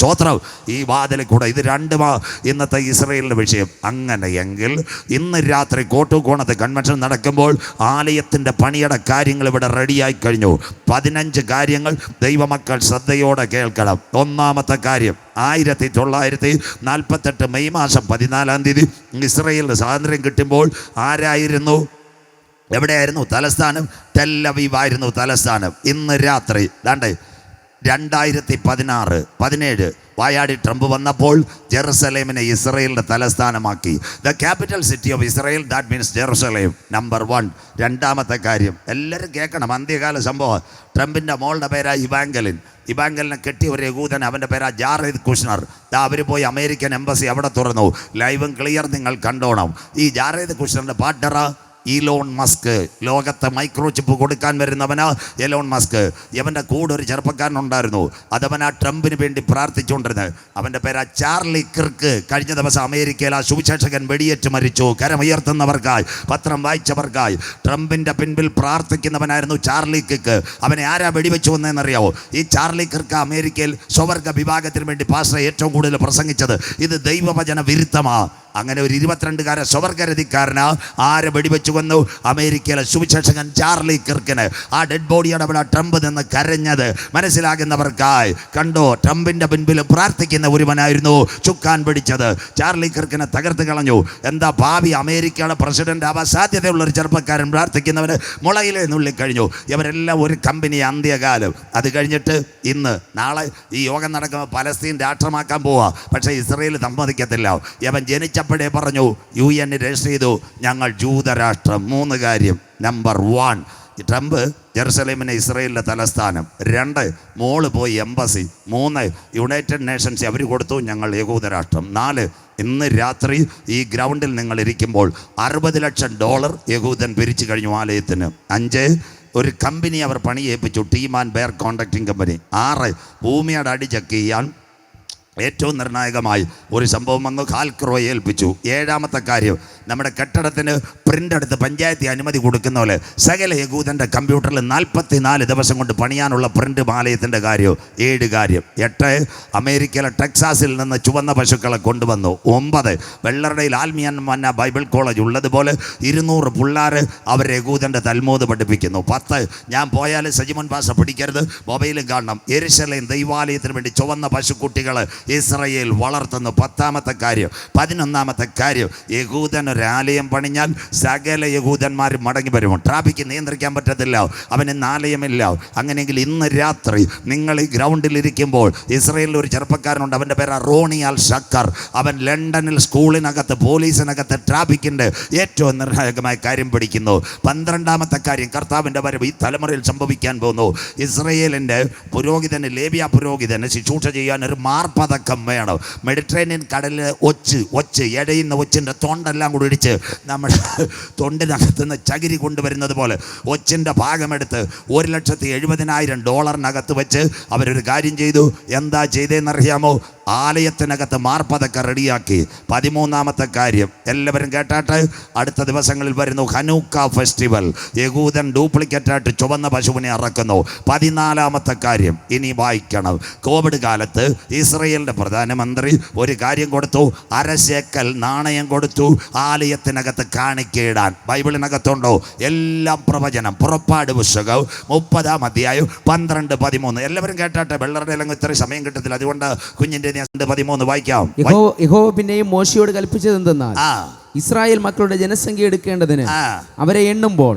സ്വോത്രം. ഈ വാതിലിൽ കൂടെ ഇത് രണ്ടുമാ ഇന്നത്തെ ഇസ്രയേലിൻ്റെ വിഷയം. അങ്ങനെയെങ്കിൽ ഇന്ന് രാത്രി കോട്ടൂക്കോണത്ത് കൺവെൻഷൻ നടക്കുമ്പോൾ ആലയത്തിൻ്റെ പണിയുടെ കാര്യങ്ങൾ ഇവിടെ റെഡിയായി കഴിഞ്ഞു. 15 കാര്യങ്ങൾ ദൈവമക്കൾ ശ്രദ്ധയോടെ കേൾക്കണം. ഒന്നാമത്തെ കാര്യം, 1948 മെയ് മാസം 14 ഇസ്രയേലിന് സ്വാതന്ത്ര്യം കിട്ടുമ്പോൾ ആരായിരുന്നു, എവിടെയായിരുന്നു തലസ്ഥാനം? ടെൽ അവീവ് ആയിരുന്നു തലസ്ഥാനം. ഇന്ന് രാത്രി 2017 വായാടി ട്രംപ് വന്നപ്പോൾ ജെറുസലേമിനെ ഇസ്രയേലിൻ്റെ തലസ്ഥാനമാക്കി. The capital city of Israel, that means Jerusalem. Number 1. രണ്ടാമത്തെ കാര്യം എല്ലാവരും കേൾക്കണം, അന്ത്യകാല സംഭവം. ട്രംപിൻ്റെ മോളുടെ പേരാ ഇവാങ്കലിനെ കെട്ടിയ ഒരു യഹൂദൻ, അവൻ്റെ പേരാ ജാറേദ് കുഷ്ണർ. അവർ പോയി അമേരിക്കൻ എംബസി അവിടെ തുറന്നു. ലൈവും ക്ലിയർ നിങ്ങൾ കണ്ടോണം. ഈ ജാറേദ് കുഷ്ണറിൻ്റെ പാർട്ണറാ ഇലോൺ മസ്ക്. ലോകത്തെ മൈക്രോചിപ്പ് കൊടുക്കാൻ വരുന്നവനാ എലോൺ മസ്ക്. ഇവൻ്റെ കൂടെ ഒരു ചെറുപ്പക്കാരനുണ്ടായിരുന്നു, അതവനാ ട്രംപിന് വേണ്ടി പ്രാർത്ഥിച്ചുകൊണ്ടിരുന്നത്. അവൻ്റെ പേരാ ചാർലി കിർക്ക്. കഴിഞ്ഞ ദിവസം അമേരിക്കയിൽ ആ സുവിശേഷകൻ വെടിയേറ്റ് മരിച്ചു. കരമുയർത്തുന്നവർക്കായി, പത്രം വായിച്ചവർക്കായി ട്രംപിൻ്റെ പിൻപിൽ പ്രാർത്ഥിക്കുന്നവനായിരുന്നു ചാർലി കിർക്ക്. അവനെ ആരാ വെടിവെച്ചു വന്നതെന്നറിയാവോ? ഈ ചാർലി കിർക്ക് അമേരിക്കയിൽ സ്വവർഗ വിഭാഗത്തിന് വേണ്ടി പാസ്റ്റർ ഏറ്റവും കൂടുതൽ പ്രസംഗിച്ചത്. ഇത് ദൈവവചന വിരുദ്ധമാ. അങ്ങനെ ഒരു 22-കാരൻ സ്വവർഗരതിക്കാരനാ ആരെ വെടിവെച്ചു വന്നു? അമേരിക്കയിലെ സുവിശേഷകൻ ചാർലി കിർക്കിന്. ആ ഡെഡ് ബോഡിയാണ് അവിടെ ട്രംപ് നിന്ന് കരഞ്ഞത്. മനസ്സിലാകുന്നവർക്കായി കണ്ടോ, ട്രംപിൻ്റെ പിൻപിൽ പ്രാർത്ഥിക്കുന്ന ഒരുവനായിരുന്നു ചുക്കാൻ പിടിച്ചത്. ചാർലി കിർക്കിനെ തകർത്ത് കളഞ്ഞു. എന്താ ഭാവി അമേരിക്കയുടെ പ്രസിഡന്റ് ആവാൻ സാധ്യതയുള്ളൊരു ചെറുപ്പക്കാരൻ പ്രാർത്ഥിക്കുന്നവന് മുളയിലേ നുള്ളിക്കഴിഞ്ഞു. ഇവരെല്ലാം ഒരു കമ്പനി അന്ത്യകാലം. അത് കഴിഞ്ഞിട്ട് നാളെ ഈ യോഗം നടക്കുമ്പോൾ പലസ്തീൻ രാഷ്ട്രമാക്കാൻ പോവാ. പക്ഷേ ഇസ്രയേൽ സമ്മതിക്കത്തില്ല. ഇവൻ ജനിച്ചപ്പോഴേ പറഞ്ഞു, UN രജിസ്റ്റർ ചെയ്തു, ഞങ്ങൾ ജൂതരാഷ്ട്രം. 3 കാര്യം. നമ്പർ 1, ട്രംപ് ജെറുസലേമിനെ ഇസ്രയേലിൻ്റെ തലസ്ഥാനം. 2, മോള് പോയി എംബസി. 3, യുണൈറ്റഡ് നേഷൻസ് അവർ കൊടുത്തു, ഞങ്ങൾ യഹൂദരാഷ്ട്രം. 4, ഇന്ന് രാത്രി ഈ ഗ്രൗണ്ടിൽ നിങ്ങൾ ഇരിക്കുമ്പോൾ $60 ലക്ഷം യഹൂദൻ പിരിച്ചു കഴിഞ്ഞു ആലയത്തിന്. 5, ഒരു കമ്പനി അവർ പണിയേൽപ്പിച്ചു, team and Bear contracting company. 6, ഭൂമിയുടെ അടി ചെക്ക് ചെയ്യാൻ ഏറ്റവും നിർണായകമായി ഒരു സംഭവം വന്നു, ഹാൽക്രോയെ ഏൽപ്പിച്ചു. 7-ാമത്തെ കാര്യം, നമ്മുടെ കെട്ടിടത്തിന് പ്രിൻ്റ് എടുത്ത് പഞ്ചായത്ത് അനുമതി കൊടുക്കുന്ന പോലെ സകല യഹൂദൻ്റെ കമ്പ്യൂട്ടറിൽ 44 ദിവസം കൊണ്ട് പണിയാനുള്ള പ്രിൻ്റ് ആലയത്തിൻ്റെ കാര്യം. 7 കാര്യം. 8, അമേരിക്കയിലെ ടെക്സാസിൽ നിന്ന് ചുവന്ന പശുക്കളെ കൊണ്ടുവന്നു. 9, വെള്ളറടയിൽ ആൽമിയൻ മന്ന ബൈബിൾ കോളേജ് ഉള്ളതുപോലെ 200 പിള്ളേർ അവർ യഹൂദൻ്റെ തൽമൂദ് പഠിപ്പിക്കുന്നു. 10, ഞാൻ പോയാൽ സജിമോൻ പാസ പിടിക്കരുത്, മൊബൈലും കാണണം, യെരുശലേം ദൈവാലയത്തിന് വേണ്ടി ചുവന്ന പശുക്കുട്ടികൾ ഇസ്രയേൽ വളർത്തുന്നു. 10-ാമത്തെ കാര്യം. 11-ാമത്തെ കാര്യം, യഹൂദൻ ഒരാലയം പണിഞ്ഞാൽ സകല യഹൂദന്മാരും മടങ്ങി വരുമോ? ട്രാഫിക്ക് നിയന്ത്രിക്കാൻ പറ്റത്തില്ല, അവന് ആലയമില്ല. അങ്ങനെയെങ്കിൽ ഇന്ന് രാത്രി നിങ്ങൾ ഈ ഗ്രൗണ്ടിലിരിക്കുമ്പോൾ ഇസ്രയേലിൽ ഒരു ചെറുപ്പക്കാരനുണ്ട്, അവൻ്റെ പേര് റോണി അൽ ഷക്കർ. അവൻ ലണ്ടനിൽ സ്കൂളിനകത്ത് പോലീസിനകത്ത് ട്രാഫിക്കിൻ്റെ ഏറ്റവും നിർണായകമായ കാര്യം പഠിക്കുന്നു. 12-ാമത്തെ കാര്യം, കർത്താവിൻ്റെ വരവ് ഈ തലമുറയിൽ സംഭവിക്കാൻ പോകുന്നു. ഇസ്രയേലിൻ്റെ പുരോഹിതന്, ലേവ്യ പുരോഹിതന് ശുശ്രൂഷ ചെയ്യാൻ ഒരു മാർപ്പതക്കം വേണം. മെഡിറ്ററേനിയൻ കടലിൽ ഒച്ച് എടയുന്ന ഒച്ചിൻ്റെ തൊണ്ടെല്ലാം കൂടി ഇടിച്ച് നമ്മൾ തൊണ്ടിനകത്തുനിന്ന് ചകിരി കൊണ്ടുവരുന്നത് പോലെ ഒച്ചിൻ്റെ ഭാഗമെടുത്ത് $1,70,000 വെച്ച് അവരൊരു കാര്യം ചെയ്തു. എന്താ ചെയ്തതെന്നറിയാമോ? ആലയത്തിനകത്ത് മാർപ്പതക്ക റെഡിയാക്കി. 13-ാമത്തെ കാര്യം, എല്ലാവരും കേട്ടാട്ട്, അടുത്ത ദിവസങ്ങളിൽ വരുന്നു ഹനൂക്ക ഫെസ്റ്റിവൽ. യഹൂദൻ ഡ്യൂപ്ലിക്കേറ്റായിട്ട് ചുവന്ന പശുവിനെ ഇറക്കുന്നു. 14-ാമത്തെ കാര്യം ഇനി വായിക്കണം. കോവിഡ് കാലത്ത് ഇസ്രയേലിൻ്റെ പ്രധാനമന്ത്രി ഒരു കാര്യം കൊടുത്തു, 1/2 ശേക്കൽ നാണയം കൊടുത്തു ആലയത്തിനകത്ത് കാണിക്കയിടാൻ. ബൈബിളിനകത്തുണ്ടോ? എല്ലാം പ്രവചനം. പുറപ്പാട് പുസ്തകം 30-ാം അധ്യായം 12-13. എല്ലാവരും കേട്ടാട്ടെ, വെള്ളറുടെ അല്ലെങ്കിൽ ഇത്രയും സമയം കിട്ടത്തില്ല, അതുകൊണ്ട് കുഞ്ഞിൻ്റെ 13 വായിക്കാം. യഹോവ പിന്നെയും മോശയോട് കൽപ്പിച്ചത് എന്തെന്നാൽ, ഇസ്രായേൽ മക്കളുടെ ജനസംഖ്യ എടുക്കേണ്ടതിന് അവരെ എണ്ണുമ്പോൾ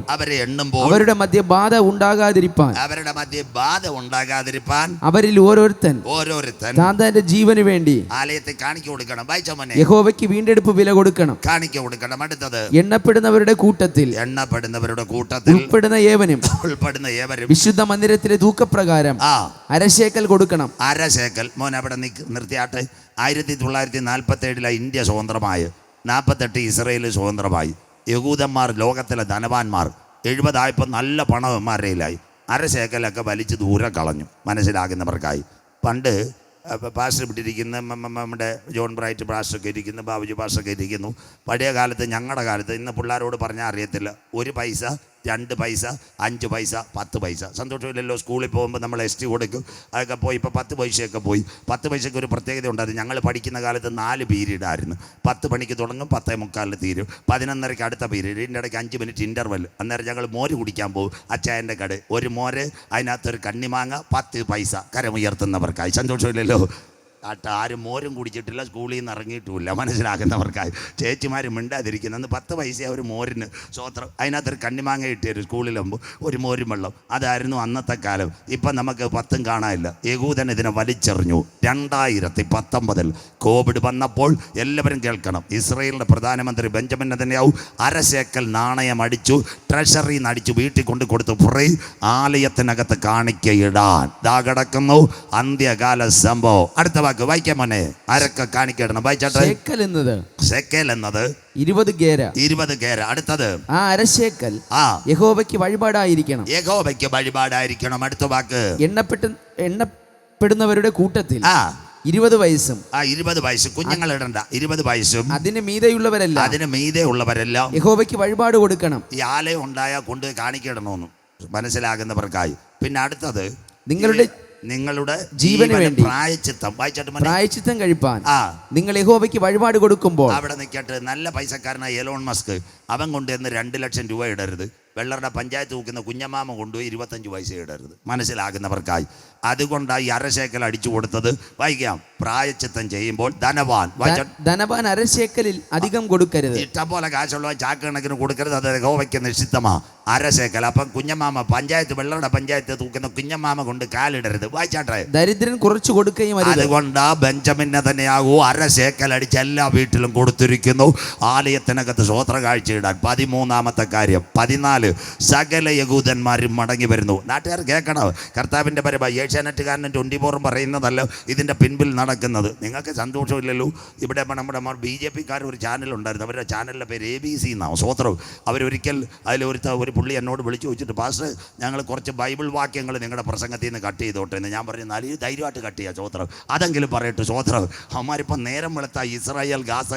അവരുടെ മധ്യ ബാധ ഉണ്ടാകാതിരിപ്പാൻ അവരിൽ ഓരോരുത്തൻ താന്റെ ജീവന് വേണ്ടി ആലയത്തെ കാണിക്ക കൊടുക്കണം. യഹോവയ്ക്ക് വീണ്ടെടുപ്പ് വില കൊടുക്കണം, കാണിക്ക കൊടുക്കണം. അടുത്തത്, എണ്ണപ്പെടുന്നവരുടെ കൂട്ടത്തിൽ ഉൾപ്പെടുന്ന ഏവനും വിശുദ്ധ മന്ദിരത്തിലെ തൂക്കപ്രകാരം 1/2 ശേക്കൽ കൊടുക്കണം. 1/2 ശേക്കൽ. മോൻ അവിടെ നിർത്തിയാട്ടെ. 1947 ഇന്ത്യ സ്വതന്ത്രമായി, 48 ഇസ്രയേൽ സ്വതന്ത്രമായി. യഹൂദന്മാർ ലോകത്തിലെ ധനവാന്മാർ 70 നല്ല പണവന്മാരുടെയിലായി. 1/2 ശേക്കലൊക്കെ വലിച്ച് ദൂരെ കളഞ്ഞു. മനസ്സിലാകുന്നവർക്കായി. പണ്ട് പാസ്റ്റർ വിട്ടിരിക്കുന്ന നമ്മുടെ ജോൺ ബ്രൈറ്റ് പാസ്റ്ററൊക്കെ ഇരിക്കുന്നു, ബാബുജി പാസ്റ്ററൊക്കെ ഇരിക്കുന്നു. പഴയ കാലത്ത്, ഞങ്ങളുടെ കാലത്ത്, ഇന്ന് പിള്ളേരോട് പറഞ്ഞാൽ അറിയത്തില്ല, 1 പൈസ 2 പൈസ 5 പൈസ 10 പൈസ. സന്തോഷമില്ലല്ലോ? സ്കൂളിൽ പോകുമ്പോൾ നമ്മൾ ST കൊടുക്കും, അതൊക്കെ പോയി. ഇപ്പോൾ 10 പൈസയൊക്കെ പോയി. 10 പൈസയ്ക്ക് ഒരു പ്രത്യേകത ഉണ്ടായിരുന്നു. ഞങ്ങൾ പഠിക്കുന്ന കാലത്ത് 4 പീരീഡ് ആയിരുന്നു. 10 മണിക്ക് തുടങ്ങും, 10:45 തീരും, 11:30 അടുത്ത പീരീഡ്, ഇതിൻ്റെ ഇടയ്ക്ക് 5 മിനിറ്റ് ഇൻ്റർവെൽ. അന്നേരം ഞങ്ങൾ മോര് കുടിക്കാൻ പോകും അച്ചായൻ്റെ കട. ഒരു മോര്, അതിനകത്തൊരു കണ്ണിമാങ്ങ, 10 പൈസ കരമുയർത്തുന്നവർക്കായി. സന്തോഷമില്ലല്ലോ? ആരും മോരും കുടിച്ചിട്ടില്ല, സ്കൂളിൽ നിന്ന് ഇറങ്ങിയിട്ടുമില്ല, മനസ്സിലാക്കുന്നവർക്കായി. ചേച്ചിമാർ മിണ്ടാതിരിക്കുന്നത് 10 പൈസ ഒരു മോരിന്. സ്വോത്രം. അതിനകത്തൊരു കണ്ണിമാങ്ങ ഇട്ടൊരു സ്കൂളിലാകുമ്പോൾ ഒരു മോരും വെള്ളം. അതായിരുന്നു അന്നത്തെ കാലം. ഇപ്പം നമുക്ക് 10 കാണാനില്ല. യഹൂദൻ ഇതിനെ വലിച്ചെറിഞ്ഞു. 2019 കോവിഡ് വന്നപ്പോൾ എല്ലാവരും കേൾക്കണം, ഇസ്രയേലിൻ്റെ പ്രധാനമന്ത്രി ബെഞ്ചമിൻ നെതന്യാഹു 1/2 ശേക്കൽ നാണയം അടിച്ചു, ട്രഷറിയിൽ നിന്ന് അടിച്ചു വീട്ടിൽ കൊണ്ട് കൊടുത്തു. ഫ്രീ ആലയത്തിനകത്ത് കാണിക്കയിടാൻ. ദാ കിടക്കുന്നു അന്ത്യകാല സംഭവം. അടുത്ത വാക്ക് വായിക്കാൻ മോനെ. ആരൊക്കെ കാണിക്കണം? വായിച്ചാട്ടെ. ശേക്കൽ എന്നത് 20 ഗേര. 20 ഗേര. അടുത്തത് ആ അരശേക്കൽ യഹോവയ്ക്ക് വഴിപാടായിരിക്കണം. യഹോവയ്ക്ക് വഴിപാടായിരിക്കണം. അടുത്ത വാക്ക് എണ്ണപ്പെടുന്നവരുടെ കൂട്ടത്തിൽ 20 വയസ്സും. 20 വയസ്സ് കുഞ്ഞുങ്ങൾ ഇടണ്ട. 20 വയസ്സും അതിന് മീതെ ഉള്ളവരെല്ലാം യഹോവയ്ക്ക് വഴിപാട് കൊടുക്കണം. ഈ ആലയം ഉണ്ടായാൽ കൊണ്ട് കാണിക്കിടണമെന്ന് മനസ്സിലാകുന്നവർക്കായി. പിന്നെ അടുത്തത് നിങ്ങളുടെ ജീവന് വേണ്ടി പ്രായച്ചിത്തം കഴിപ്പാൻ നിങ്ങൾ യഹോവയ്ക്ക് വഴിപാട് കൊടുക്കുമ്പോൾ. അവിടെ നിൽക്കട്ടെ. നല്ല പൈസക്കാരനായ എലോൺ മസ്ക് അവൻ കൊണ്ടുവന്ന് 2 ലക്ഷം രൂപ ഇടരുത്. വെള്ളറുടെ പഞ്ചായത്ത് നോക്കുന്ന കുഞ്ഞമ്മാമ കൊണ്ടുപോയി 25 പൈസ ഇടരുത്, മനസ്സിലാകുന്നവർക്കായി. അതുകൊണ്ടാണ് ഈ 1/2 ശേക്കൽ അടിച്ചു കൊടുത്തത്. വായിക്കാം. പ്രായച്ചിത്തം ചെയ്യുമ്പോൾ ധനവാൻ 1/2 ശേക്കലിൽ അധികം കൊടുക്കരുത്. ഇഷ്ടം പോലെ കാശുള്ള ചാക്ക് കണക്കിന് കൊടുക്കരുത്. അത് യഹോവയ്ക്ക് നിശ്ചിതമാ. 1/2 ശേക്കൽ. അപ്പം കുഞ്ഞമ്മാമ പഞ്ചായത്ത്, വെള്ളറുടെ പഞ്ചായത്ത് തൂക്കുന്ന കുഞ്ഞമ്മാമ കൊണ്ട് കാലിടരുത്. വായിച്ചാട്ടെ. ദരിദ്രൻ കുറച്ച് കൊടുക്കുകയും. അതുകൊണ്ടാ ബെഞ്ചമിൻ നെതന്യാഹു 1/2 ശേക്കൽ അടിച്ച് എല്ലാ വീട്ടിലും കൊടുത്തിരിക്കുന്നു. ആലയത്തിനകത്ത് സ്വോത്ര കാഴ്ചയിടാൻ. 13ാമത്തെ കാര്യം. 14 സകല യഹൂദന്മാരും മടങ്ങി വരുന്നു. നാട്ടുകാർ കേൾക്കണം. കർത്താവിൻ്റെ പരമായി ഏഷ്യാനെറ്റുകാരനും 24 പറയുന്നതല്ല ഇതിൻ്റെ പിൻപിൽ നടക്കുന്നത്. നിങ്ങൾക്ക് സന്തോഷമില്ലല്ലോ? ഇവിടെ നമ്മുടെ BJP-ക്കാർ ഒരു ചാനലുണ്ടായിരുന്നു. അവരുടെ ചാനലിൻ്റെ പേര് ABC എന്നാണ്. സ്വോത്രം. അവരൊരിക്കൽ ഒരു പുള്ളി എന്നോട് വിളിച്ചു ചോദിച്ചിട്ട്, പാസ്റ്റർ ഞങ്ങൾ കുറച്ച് ബൈബിൾ വാക്യങ്ങൾ നിങ്ങളുടെ പ്രസംഗത്തിൽ നിന്ന് കട്ട് ചെയ്തോട്ടെ എന്ന്. ഞാൻ പറഞ്ഞു, നല്ല ധൈര്യമായിട്ട് കട്ട് ചെയ്യുക സ്വോത്രം, അതെങ്കിലും പറയട്ടെ സ്വോത്രം. അവന്മാരിപ്പോൾ നേരം വെളുത്ത ഇസ്രായേൽ ഗാസ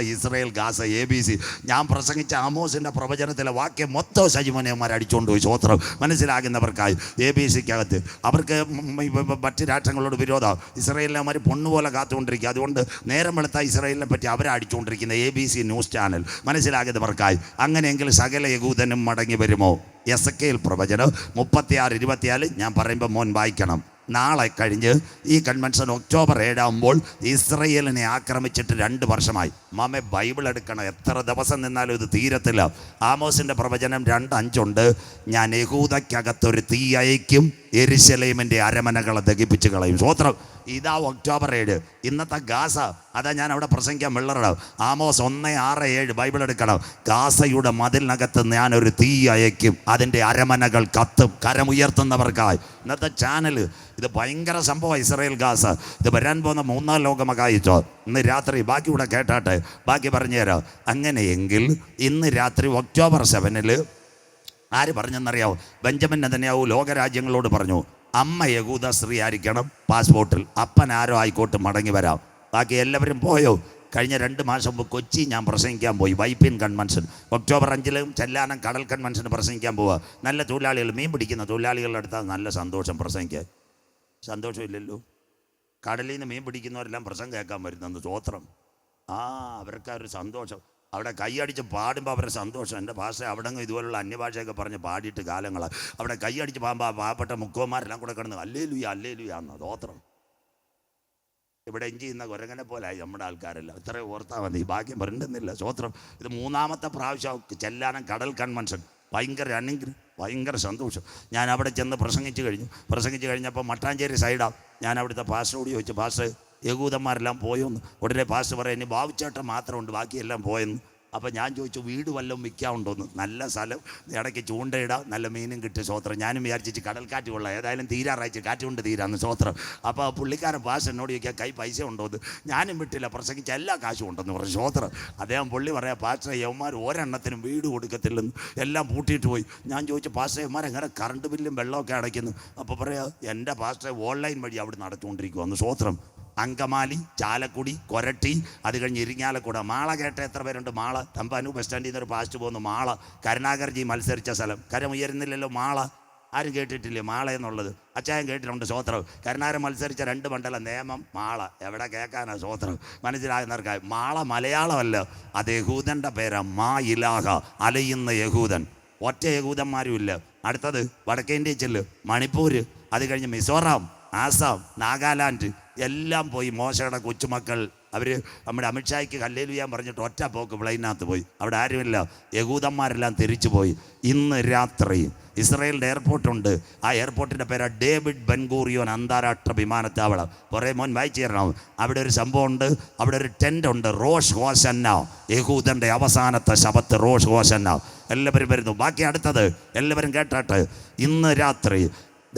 ABC. ഞാൻ പ്രസംഗിച്ച ആമോസിൻ്റെ പ്രവചനത്തിലെ വാക്യം മൊത്തം സജിമോനെ അടിച്ചുകൊണ്ട് പോയി. സ്വോത്രം. മനസ്സിലാകുന്നവർക്കായി. ABC-ക്കകത്ത് അവർക്ക് മറ്റ് രാഷ്ട്രങ്ങളോട് വിരോധം. ഇസ്രായേലിനെ പൊണ്ണുപോലെ കാത്തുകൊണ്ടിരിക്കുക. അതുകൊണ്ട് നേരം വെളുത്ത ഇസ്രായേലിനെ പറ്റി അവരെ അടിച്ചുകൊണ്ടിരിക്കുന്ന ABC ന്യൂസ് ചാനൽ. മനസ്സിലാകുന്നവർക്കായി. അങ്ങനെയെങ്കിൽ സകല യഹൂദനും മടങ്ങി വരുമോ? എസെക്കിയേൽ പ്രവചനം 36:24 ഞാൻ പറയുമ്പോൾ മോൻ വായിക്കണം. നാളെ കഴിഞ്ഞ് ഈ കൺവെൻഷൻ ഒക്ടോബർ 7 ആകുമ്പോൾ ഇസ്രയേലിനെ ആക്രമിച്ചിട്ട് 2 വർഷമായി. മാമേ ബൈബിൾ എടുക്കണം. എത്ര ദിവസം നിന്നാലും ഇത് തീരത്തില്ല. ആമോസിൻ്റെ പ്രവചനം 2:5 ഞാൻ യഹൂദയ്ക്കകത്തൊരു തീ അയക്കും, യെരുശലേമിൻ്റെ അരമനകളെ ദഹിപ്പിച്ച് കളയും. സ്വോത്രം. ഇതാ ഒക്ടോബർ 7. ഇന്നത്തെ ഗാസ. അതാ ഞാൻ അവിടെ പ്രസംഗിക്കാൻ വെള്ളറിടാം. ആമോസ് 1:6-7 ബൈബിൾ എടുക്കണം. ഗാസയുടെ മതിലിനകത്ത് ഞാനൊരു തീ അയക്കും, അതിൻ്റെ അരമനകൾ കത്തും. കരമുയർത്തുന്നവർക്കായി. ഇന്നത്തെ ചാനൽ ഇത് ഭയങ്കര സംഭവം. ഇസ്രായേൽ ഗാസ ഇത് വരാൻ പോകുന്ന 3-ാം ലോക മഹായുദ്ധം. ഇന്ന് രാത്രി ബാക്കി കൂടെ കേട്ടാട്ടെ, ബാക്കി പറഞ്ഞുതരാം. അങ്ങനെയെങ്കിൽ ഇന്ന് രാത്രി ഒക്ടോബർ 7 ആര് പറഞ്ഞെന്നറിയാവോ? ബെഞ്ചമിൻ നെതന്യാഹു ലോകരാജ്യങ്ങളോട് പറഞ്ഞു, അമ്മ യഹൂദ സ്ത്രീ ആയിരിക്കണം പാസ്പോർട്ടിൽ, അപ്പൻ ആരോ ആയിക്കോട്ട് മടങ്ങി വരാം. ബാക്കി എല്ലാവരും പോയോ? കഴിഞ്ഞ 2 മാസം മുമ്പ് കൊച്ചി ഞാൻ പ്രസംഗിക്കാൻ പോയി. വൈപ്പിൻ കൺവെൻഷൻ. ഒക്ടോബർ 5 ചെല്ലാനം കടൽ കൺവെൻഷന് പ്രസംഗിക്കാൻ പോവുക. നല്ല തൊഴിലാളികൾ, മീൻ പിടിക്കുന്ന തൊഴിലാളികളുടെ അടുത്താൽ നല്ല സന്തോഷം പ്രസംഗിക്കാൻ. സന്തോഷമില്ലല്ലോ? കടലിൽ നിന്ന് മീൻ പിടിക്കുന്നവരെല്ലാം പ്രസംഗം കേൾക്കാൻ വരുന്നത്. സ്വോത്രം. അവർക്ക് ഒരു സന്തോഷം. അവിടെ കൈയടിച്ച് പാടുമ്പോൾ അവരുടെ സന്തോഷം. എൻ്റെ ഭാഷ അവിടെ ഇതുപോലുള്ള അന്യഭാഷയൊക്കെ പറഞ്ഞ് പാടിയിട്ട് കാലങ്ങളാണ്. അവിടെ കൈയടിച്ച് പാകുമ്പോൾ പാവപ്പെട്ട മുക്കുവന്മാരെല്ലാം കൂടെ കിടന്ന് അല്ലേലുയ എന്ന സ്വോത്രം. ഇവിടെ എഞ്ചി ചെയ്യുന്ന കുരങ്ങനെ പോലായി നമ്മുടെ ആൾക്കാരെല്ലാം. ഇത്രയും ഓർത്താൽ മതി, ഭാഗ്യം വരണ്ടെന്നില്ല. സ്വോത്രം. ഇത് 3-ാമത്തെ പ്രാവശ്യം ചെല്ലാനം കടൽ കൺവെൻഷൻ. ഭയങ്കര സന്തോഷം. ഞാൻ അവിടെ ചെന്ന് പ്രസംഗിച്ച് കഴിഞ്ഞപ്പോൾ മട്ടാഞ്ചേരി സൈഡാണ്. ഞാൻ അവിടുത്തെ പാസ്റ്ററോട് ചോദിച്ചു, പാസ്റ്റർ യഹൂദന്മാരെല്ലാം പോയോന്ന്. ഉടനെ പാസ്റ്റർ പറയാം, ഇനി ബാബുച്ചേട്ടൻ മാത്രമുണ്ട്, ബാക്കിയെല്ലാം പോയെന്ന്. അപ്പോൾ ഞാൻ ചോദിച്ചു, വീട് വല്ലതും വിൽക്കാനുണ്ടോന്ന്. നല്ല സ്ഥലം, ഇടയ്ക്ക് ചൂണ്ടയിടാം, നല്ല മീനും കിട്ടും. സ്വോത്രം. ഞാനും വിചാരിച്ചിട്ട് കടൽക്കാറ്റ് കൊള്ളാം, ഏതായാലും തീരാറായിച്ച് കാറ്റ് കൊണ്ട് തീരാന്ന്. സ്വോത്രം. അപ്പോൾ പുള്ളിക്കാരൻ പാസ്റ്റർ എന്നോട് ചോദിക്കുക, കൈ പൈസ ഉണ്ടോന്ന്. ഞാനും വിട്ടില്ല, പ്രസംഗിച്ച എല്ലാ കാശും ഉണ്ടെന്ന് പറഞ്ഞു. സ്വോത്രം. അദ്ദേഹം പുള്ളി പറയാം, പാസ്റ്റർ യവന്മാർ ഒരെണ്ണത്തിനും വീട് കൊടുക്കത്തില്ലെന്ന്, എല്ലാം പൂട്ടിയിട്ട് പോയി. ഞാൻ ചോദിച്ചു, പാസ്റ്റർ യവന്മാർ എങ്ങനെ കറണ്ട് ബില്ലും വെള്ളമൊക്കെ അടയ്ക്കുന്നു? അപ്പോൾ പറയാം, എൻ്റെ പാസ്റ്റർ ഓൺലൈൻ വഴി അവിടെ നടത്തുകൊണ്ടിരിക്കുവാന്ന്. സ്വോത്രം. അങ്കമാലി, ചാലക്കുടി, കൊരട്ടി, അത് കഴിഞ്ഞ് ഇരിങ്ങാലക്കുട. മാള കേട്ട എത്ര പേരുണ്ട്? മാള തമ്പാനു ബസ് സ്റ്റാൻഡിൽ നിന്ന് ഒരു പാസ്റ്റ് പോകുന്നു. മാള കരുണാകർജി മത്സരിച്ച സ്ഥലം. കരമുയരുന്നില്ലല്ലോ മാള. ആരും കേട്ടിട്ടില്ലേ മാള എന്നുള്ളത്? അച്ചായൻ കേട്ടിട്ടുണ്ട്. സ്വോത്രം. കരുണാകരൻ മത്സരിച്ച 2 മണ്ഡലം നേമം, മാള. എവിടെ കേൾക്കാനാ സ്വോത്രം? മനസ്സിലാകുന്നവർക്കായി. മാള മലയാളമല്ല, അത് യഹൂദൻ്റെ പേരാ. മാ ഇലാഹ, അലയുന്ന യഹൂദൻ. ഒറ്റ യഹൂദന്മാരും ഇല്ല. അടുത്തത് വടക്കേ ഇന്ത്യയിൽ ചെല്ല്, മണിപ്പൂർ, അത് കഴിഞ്ഞ് മിസോറാം, ആസാം, നാഗാലാൻഡ് എല്ലാം പോയി. മോശയുടെ കൊച്ചുമക്കൾ അവർ നമ്മുടെ അമിത്ഷായ്ക്ക് ഹല്ലേലൂയ പറഞ്ഞിട്ട് ഒറ്റ പോക്ക് പ്ലെയിനകത്ത് പോയി. അവിടെ ആരുമില്ല, യഹൂദന്മാരെല്ലാം തിരിച്ചു പോയി. ഇന്ന് രാത്രി ഇസ്രായേലിൻ്റെ എയർപോർട്ടുണ്ട്. ആ എയർപോർട്ടിൻ്റെ പേര് ഡേവിഡ് ബെൻഗൂറിയോൻ അന്താരാഷ്ട്ര വിമാനത്താവളം. കുറേ മോൻ വായിച്ചു തരണം. അവിടെ ഒരു സംഭവമുണ്ട്. അവിടെ ഒരു ടെൻ്റ് ഉണ്ട്, റോഷ് ഹോശന്ന, യഹൂദൻ്റെ അവസാനത്തെ ശബത്ത് റോഷ് ഹോശന്ന. എല്ലാവരും വരുന്നു. ബാക്കി അടുത്തത് എല്ലാവരും കേട്ടാട്ട്. ഇന്ന് രാത്രി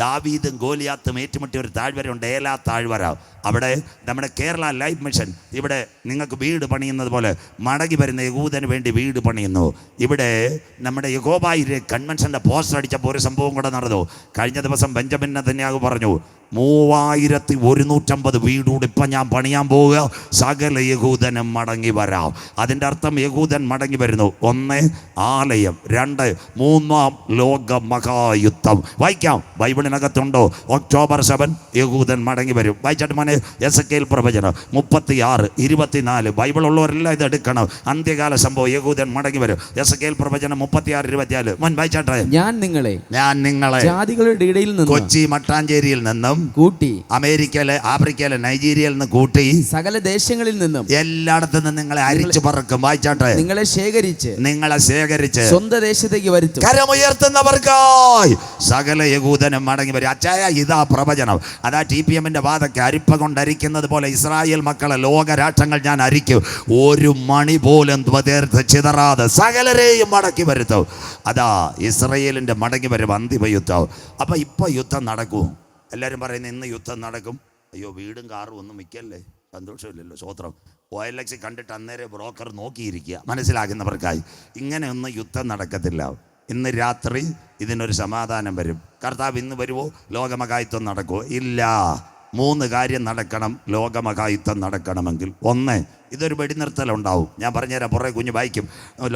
ദാവീദും ഗോലിയാത്തും ഏറ്റുമുട്ടിയ ഒരു താഴ്വരയുണ്ട്, ഏലാ താഴ്വര. അവിടെ നമ്മുടെ കേരള ലൈഫ് മിഷൻ ഇവിടെ നിങ്ങൾക്ക് വീട് പണിയുന്നത് പോലെ മടങ്ങി വരുന്ന യഹൂദന് വേണ്ടി വീട് പണിയുന്നു. ഇവിടെ നമ്മുടെ യഹോബായിലെ കൺവെൻഷൻ്റെ പോസ്റ്റർ അടിച്ചപ്പോൾ ഒരു സംഭവം കൂടെ നടന്നു. കഴിഞ്ഞ ദിവസം ബെഞ്ചമിൻ നെതന്യാഹു പറഞ്ഞു, 3150 വീടുകൂടി ഇപ്പം ഞാൻ പണിയാൻ പോവുക, സകല യഹൂദനും മടങ്ങി വരാം. അതിൻ്റെ അർത്ഥം യഹൂദൻ മടങ്ങി വരുന്നു. 1 ആലയം, 2 മൂന്നാം ലോക മഹായുദ്ധം. വായിക്കാം, ബൈബിളിനകത്തുണ്ടോ? ഒക്ടോബർ 7 യഹൂദൻ മടങ്ങി വരും. വായിച്ചാട്ട് മോനെ എസെക്കിയേൽ പ്രവചനം 36, 24. ബൈബിളുള്ളവരെല്ലാം ഇത് എടുക്കണം. അന്ത്യകാല സംഭവം, യഹൂദൻ മടങ്ങി വരും. എസെക്കിയേൽ പ്രവചനം 36, 24. മോൻ വായിച്ചാട്ടെ. ഞാൻ നിങ്ങളെ ജാതികളുടെ ഇടയിൽ നിന്ന്, കൊച്ചി മട്ടാഞ്ചേരിയിൽ നിന്നും കൂട്ടി, അമേരിക്കയിലെ, ആഫ്രിക്കയിലെ, നൈജീരിയയിൽ നിന്ന് കൂട്ടി, സകല ദേശങ്ങളിൽ നിന്നും, എല്ലായിടത്തു നിന്നും നിങ്ങളെ അരിച്ചു പറക്കും. വായിച്ചാട്ടെ. നിങ്ങളെ ശേഖരിച്ച് സ്വന്തം ദേശത്തേക്ക് വരുത്തും. കരമുയർത്തുന്നവർക്കായി സകല യഹൂദനും മടങ്ങി വരും. അച്ചായ, ഇതാ പ്രവചനം. അതാ TPM-ന്റെ വാദക്ക് അരിപ്പ കൊണ്ടരിക്കുന്നത് പോലെ ഇസ്രായേൽ മക്കളെ ലോകരാഷ്ട്രങ്ങൾ ഞാൻ അരിക്കും. ഒരു മണി പോലും ത്വതീർത്ത് ചിതറാതെ സകലരെയും മടക്കി വരുത്തും. അതാ ഇസ്രായേലിന്റെ മടങ്ങി വരും, അന്തിമ യുദ്ധം. അപ്പൊ ഇപ്പൊ യുദ്ധം നടക്കൂ. എല്ലാവരും പറയുന്നത് ഇന്ന് യുദ്ധം നടക്കും. അയ്യോ, വീടും കാറും ഒന്നും മിക്കല്ലേ, സന്തോഷമില്ലല്ലോ. സ്വോത്രം. OLX കണ്ടിട്ട് അന്നേരം ബ്രോക്കർ നോക്കിയിരിക്കുക, മനസ്സിലാകുന്നവർക്കായി. ഇങ്ങനെയൊന്നും യുദ്ധം നടക്കത്തില്ല. ഇന്ന് രാത്രി ഇതിനൊരു സമാധാനം വരും. കർത്താവ് ഇന്ന് വരുമോ? ലോകമഹായുദ്ധം നടക്കുമോ? ഇല്ല. 3 കാര്യം നടക്കണം ലോകമഹായുദ്ധം നടക്കണമെങ്കിൽ. 1, ഇതൊരു വെടിനിർത്തലുണ്ടാവും. ഞാൻ പറഞ്ഞുതരാം, പുറകെ കുഞ്ഞ് വായിക്കും.